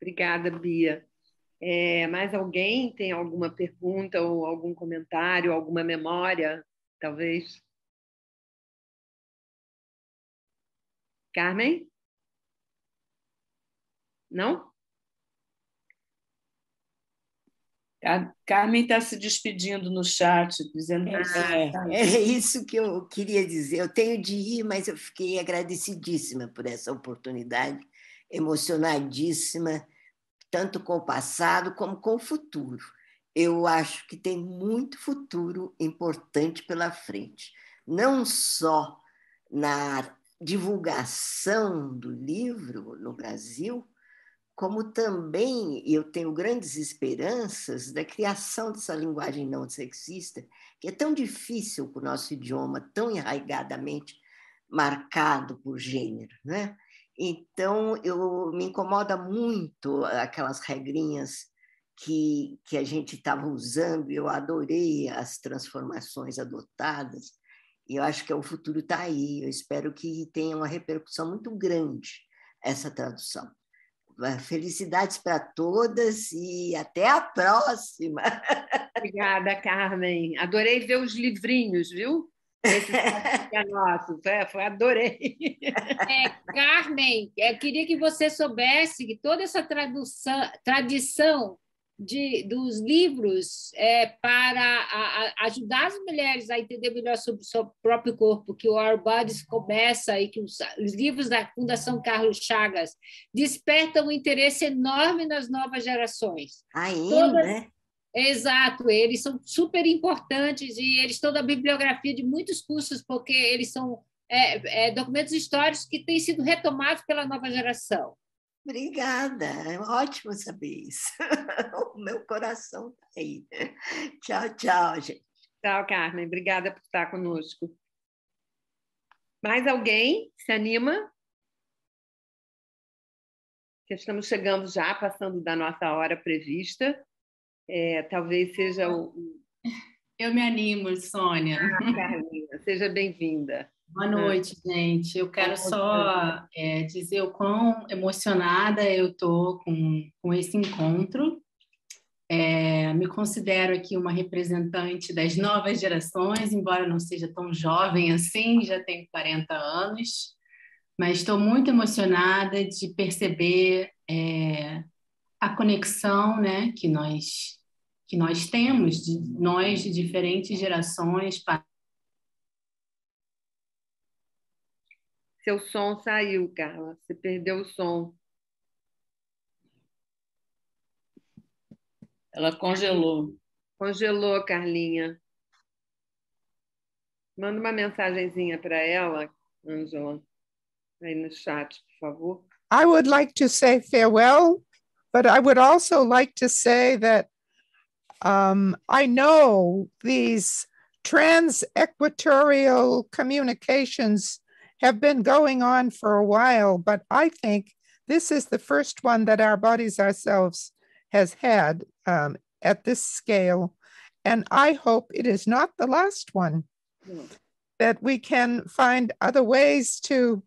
Obrigada, Bia. Mais alguém tem alguma pergunta ou algum comentário, alguma memória, talvez? Carmen? Não? A Carmen está se despedindo no chat, dizendo que é isso que eu queria dizer. Eu tenho de ir, mas eu fiquei agradecidíssima por essa oportunidade, emocionadíssima, tanto com o passado como com o futuro. Eu acho que tem muito futuro importante pela frente, não só na divulgação do livro no Brasil, como também eu tenho grandes esperanças da criação dessa linguagem não sexista, que é tão difícil com o nosso idioma, tão enraigadamente marcado por gênero, né? Então, me incomoda muito aquelas regrinhas que a gente estava usando, e eu adorei as transformações adotadas, e eu acho que o futuro está aí. Eu espero que tenha uma repercussão muito grande essa tradução. Felicidades para todas e até a próxima. Obrigada, Carmen. Adorei ver os livrinhos, viu? Esse é nosso, adorei. Carmen, eu queria que você soubesse que toda essa tradição dos livros para ajudar as mulheres a entender melhor sobre o seu próprio corpo, que o Our Bodies começa e que os livros da Fundação Carlos Chagas despertam um interesse enorme nas novas gerações. Né? Exato, eles são super importantes e eles estão na bibliografia de muitos cursos, porque eles são documentos históricos que têm sido retomados pela nova geração. Obrigada, é ótimo saber isso. O meu coração está aí. Tchau, tchau, gente. Tchau, Carmen. Obrigada por estar conosco. Mais alguém se anima? Estamos chegando já, passando da nossa hora prevista. Talvez seja o... Eu me animo, Sônia. Carolina, seja bem-vinda. Boa noite, gente. Eu quero só dizer o quão emocionada eu estou com esse encontro. Me considero aqui uma representante das novas gerações, embora não seja tão jovem assim, já tenho 40 anos, mas estou muito emocionada de perceber a conexão, né, que nós que nós temos, nós de diferentes gerações. Seu som saiu, Carla. Você perdeu o som. Ela congelou. Congelou, Carlinha. Manda uma mensagenzinha para ela, Ângela, aí no chat, por favor. I would like to say farewell, but I would also like to say that I know these trans-equatorial communications have been going on for a while, but I think this is the first one that Our Bodies Ourselves has had at this scale. And I hope it is not the last one, that we can find other ways to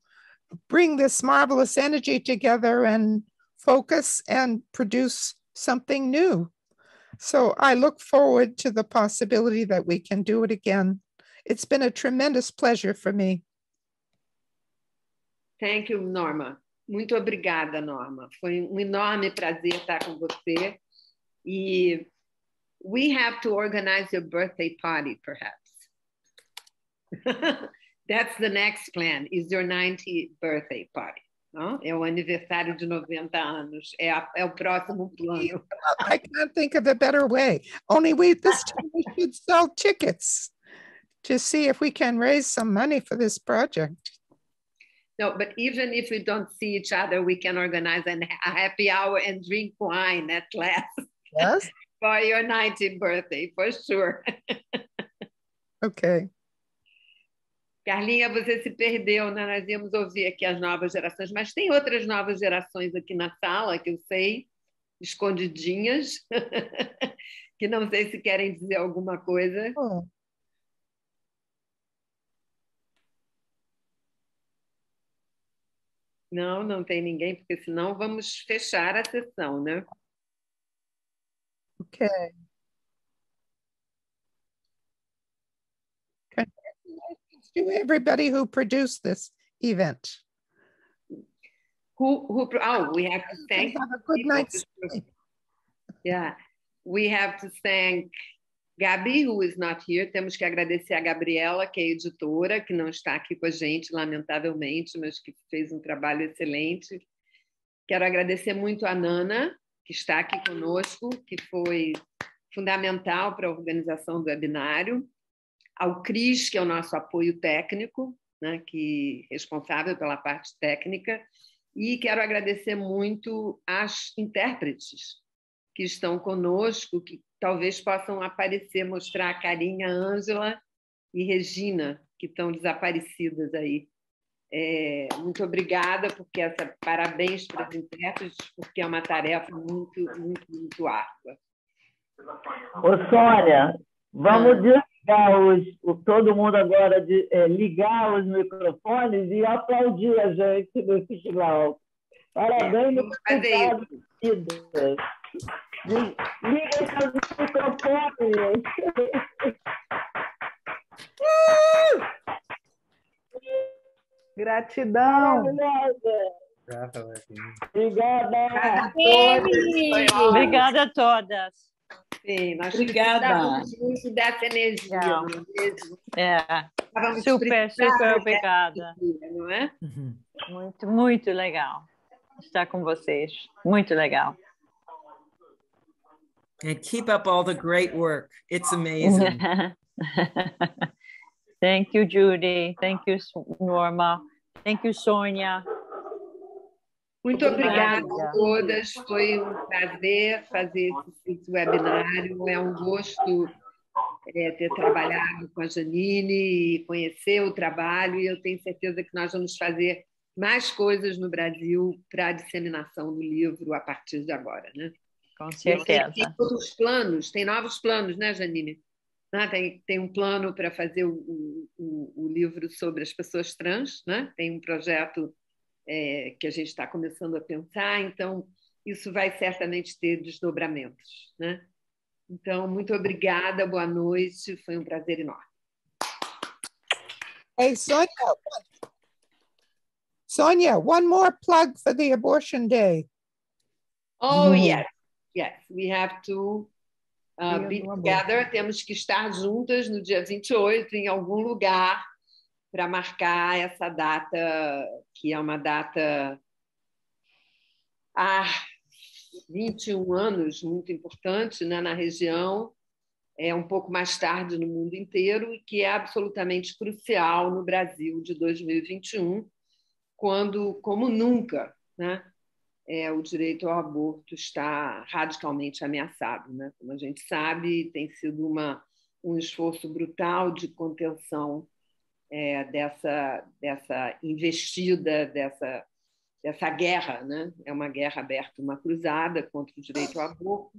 bring this marvelous energy together and focus and produce something new. So I look forward to the possibility that we can do it again. It's been a tremendous pleasure for me. Thank you, Norma. Muito obrigada, Norma. Foi enorme prazer estar com você. E we have to organize your birthday party, perhaps. That's the next plan, is your 90th birthday party. Não? É o aniversário de 90 anos. É o próximo plano. I can't think of a better way. Only this time we should sell tickets to see if we can raise some money for this project. No, but even if we don't see each other, we can organize a happy hour and drink wine at last. Yes. For your 90th birthday, for sure. Okay. Carlinha, você se perdeu, né? Nós íamos ouvir aqui as novas gerações, mas tem outras novas gerações aqui na sala, que eu sei, escondidinhas, que não sei se querem dizer alguma coisa. Oh. Não, não tem ninguém, porque senão vamos fechar a sessão, né? Okay. To everybody who produced this event. We have to thank. Have a good night's sleep. Yeah, we have to thank Gabi, who is not here. Temos que agradecer a Gabriela, que é editora, que não está aqui com a gente, lamentavelmente, mas que fez um trabalho excelente. Quero agradecer muito a Nana, que está aqui conosco, que foi fundamental para a organização do webinário. Ao Cris, que é o nosso apoio técnico, né, que é responsável pela parte técnica, e quero agradecer muito às intérpretes que estão conosco, que talvez possam aparecer, mostrar a carinha, Ângela e Regina, que estão desaparecidas aí. Muito obrigada, parabéns para as intérpretes, porque é uma tarefa muito, muito, muito árdua. Ô, Sônia, vamos desligar todo mundo agora, ligar os microfones e aplaudir a gente no festival. Parabéns, vamos fazer isso. Liga seus microfones. Gratidão. Obrigada. Obrigada a todas. Sim, nós Obrigada. precisávamos muito dessa energia, não é mesmo? Super obrigada. Não é? Muito, muito legal estar com vocês. Muito legal. And keep up all the great work. It's amazing. Thank you, Judy. Thank you, Norma. Thank you, Sônia. Muito obrigada a todas. Foi um prazer fazer esse webinário. É um gosto ter trabalhado com a Janine e conhecer o trabalho. E eu tenho certeza que nós vamos fazer mais coisas no Brasil para a disseminação do livro a partir de agora, né? Com certeza. Tem outros planos, tem novos planos, né, Janine? Tem um plano para fazer o livro sobre as pessoas trans, né? Tem um projeto que a gente está começando a pensar, então isso vai certamente ter desdobramentos, né? Então, muito obrigada, boa noite, foi um prazer enorme. Hey, Sonia, one more plug for the Abortion Day. Oh, yes, we have to Be Together, temos que estar juntas no dia 28, em algum lugar, para marcar essa data, que é uma data há 21 anos, muito importante, né, na região, um pouco mais tarde no mundo inteiro, e que é absolutamente crucial no Brasil de 2021, quando, como nunca, né, o direito ao aborto está radicalmente ameaçado, né? Como a gente sabe, tem sido um esforço brutal de contenção dessa investida, dessa guerra, né? É uma guerra aberta, uma cruzada contra o direito ao aborto.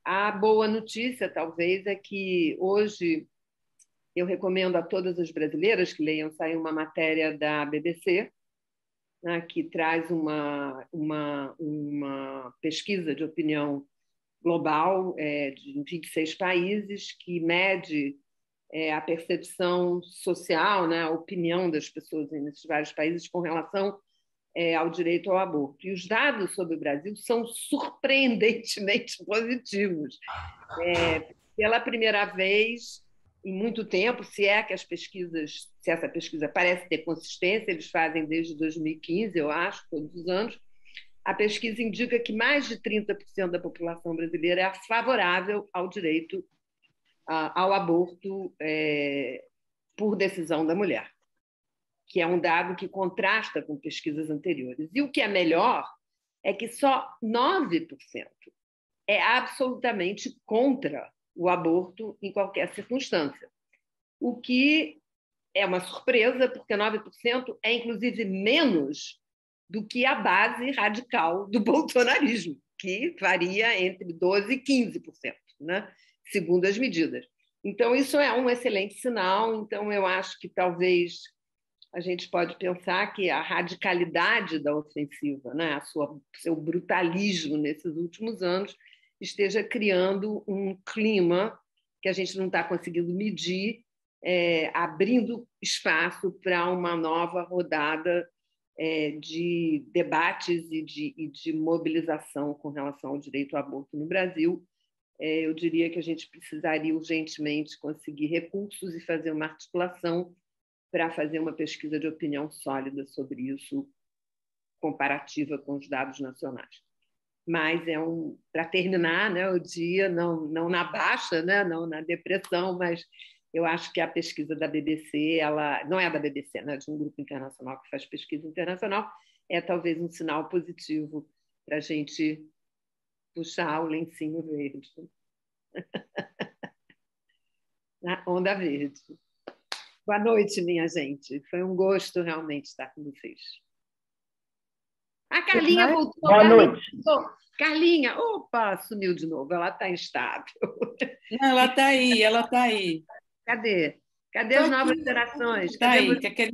A boa notícia, talvez, é que hoje eu recomendo a todas as brasileiras que leiam, saiu uma matéria da BBC, né, que traz uma pesquisa de opinião global de 26 países, que mede a percepção social, né, a opinião das pessoas nesses vários países com relação ao direito ao aborto. E os dados sobre o Brasil são surpreendentemente positivos. Pela primeira vez em muito tempo, se essa pesquisa parece ter consistência, eles fazem desde 2015, eu acho, todos os anos, a pesquisa indica que mais de 30% da população brasileira é favorável ao direito ao aborto por decisão da mulher, que é um dado que contrasta com pesquisas anteriores. E o que é melhor é que só 9% é absolutamente contra o aborto em qualquer circunstância, o que é uma surpresa, porque 9% é, inclusive, menos do que a base radical do bolsonarismo, que varia entre 12% e 15%, né? Segundo as medidas. Então, isso é um excelente sinal. Então, eu acho que talvez a gente pode pensar que a radicalidade da ofensiva, né, seu brutalismo nesses últimos anos, esteja criando um clima que a gente não está conseguindo medir, abrindo espaço para uma nova rodada de debates e de mobilização com relação ao direito ao aborto no Brasil. Eu diria que a gente precisaria urgentemente conseguir recursos e fazer uma articulação para fazer uma pesquisa de opinião sólida sobre isso, comparativa com os dados nacionais. Mas para terminar, né, o dia, não na baixa, né, não na depressão, mas eu acho que a pesquisa da BBC, ela não é da BBC, né, de um grupo internacional que faz pesquisa internacional, é talvez um sinal positivo para a gente puxar o lencinho verde. Na onda verde. Boa noite, minha gente. Foi um gosto realmente estar com vocês. A Carlinha voltou. Boa noite. Carlinha, opa, sumiu de novo. Ela está instável. Não, ela está aí, ela está aí. Cadê? Cadê as novas gerações? Está aí. Eu estou aqui.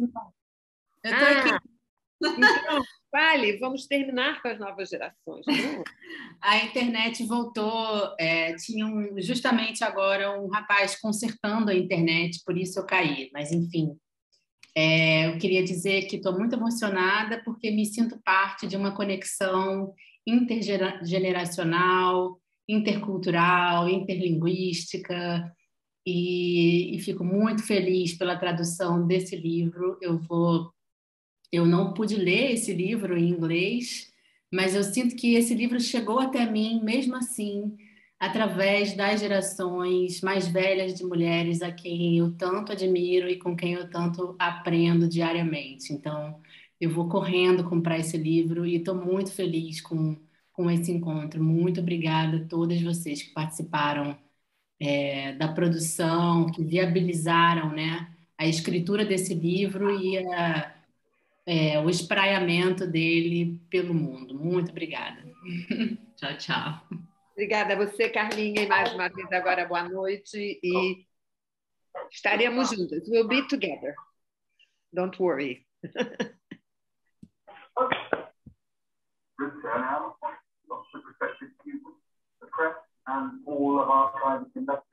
Então, fale, vamos terminar com as novas gerações. A internet voltou. Tinha justamente agora um rapaz consertando a internet, por isso eu caí. Mas, enfim, eu queria dizer que estou muito emocionada porque me sinto parte de uma conexão intergeneracional, intercultural, interlinguística, e fico muito feliz pela tradução desse livro. Eu não pude ler esse livro em inglês, mas eu sinto que esse livro chegou até mim, mesmo assim, através das gerações mais velhas de mulheres a quem eu tanto admiro e com quem eu tanto aprendo diariamente. Então, eu vou correndo comprar esse livro e estou muito feliz com esse encontro. Muito obrigada a todas vocês que participaram da produção, que viabilizaram, né, a escritura desse livro e o espraiamento dele pelo mundo. Muito obrigada. Tchau, tchau. Obrigada a você, Carlinha, e mais uma vez agora boa noite e estaremos juntas. We'll be together. Don't worry. Good turnout, lots of prospective pupils, the press and all of our private investors.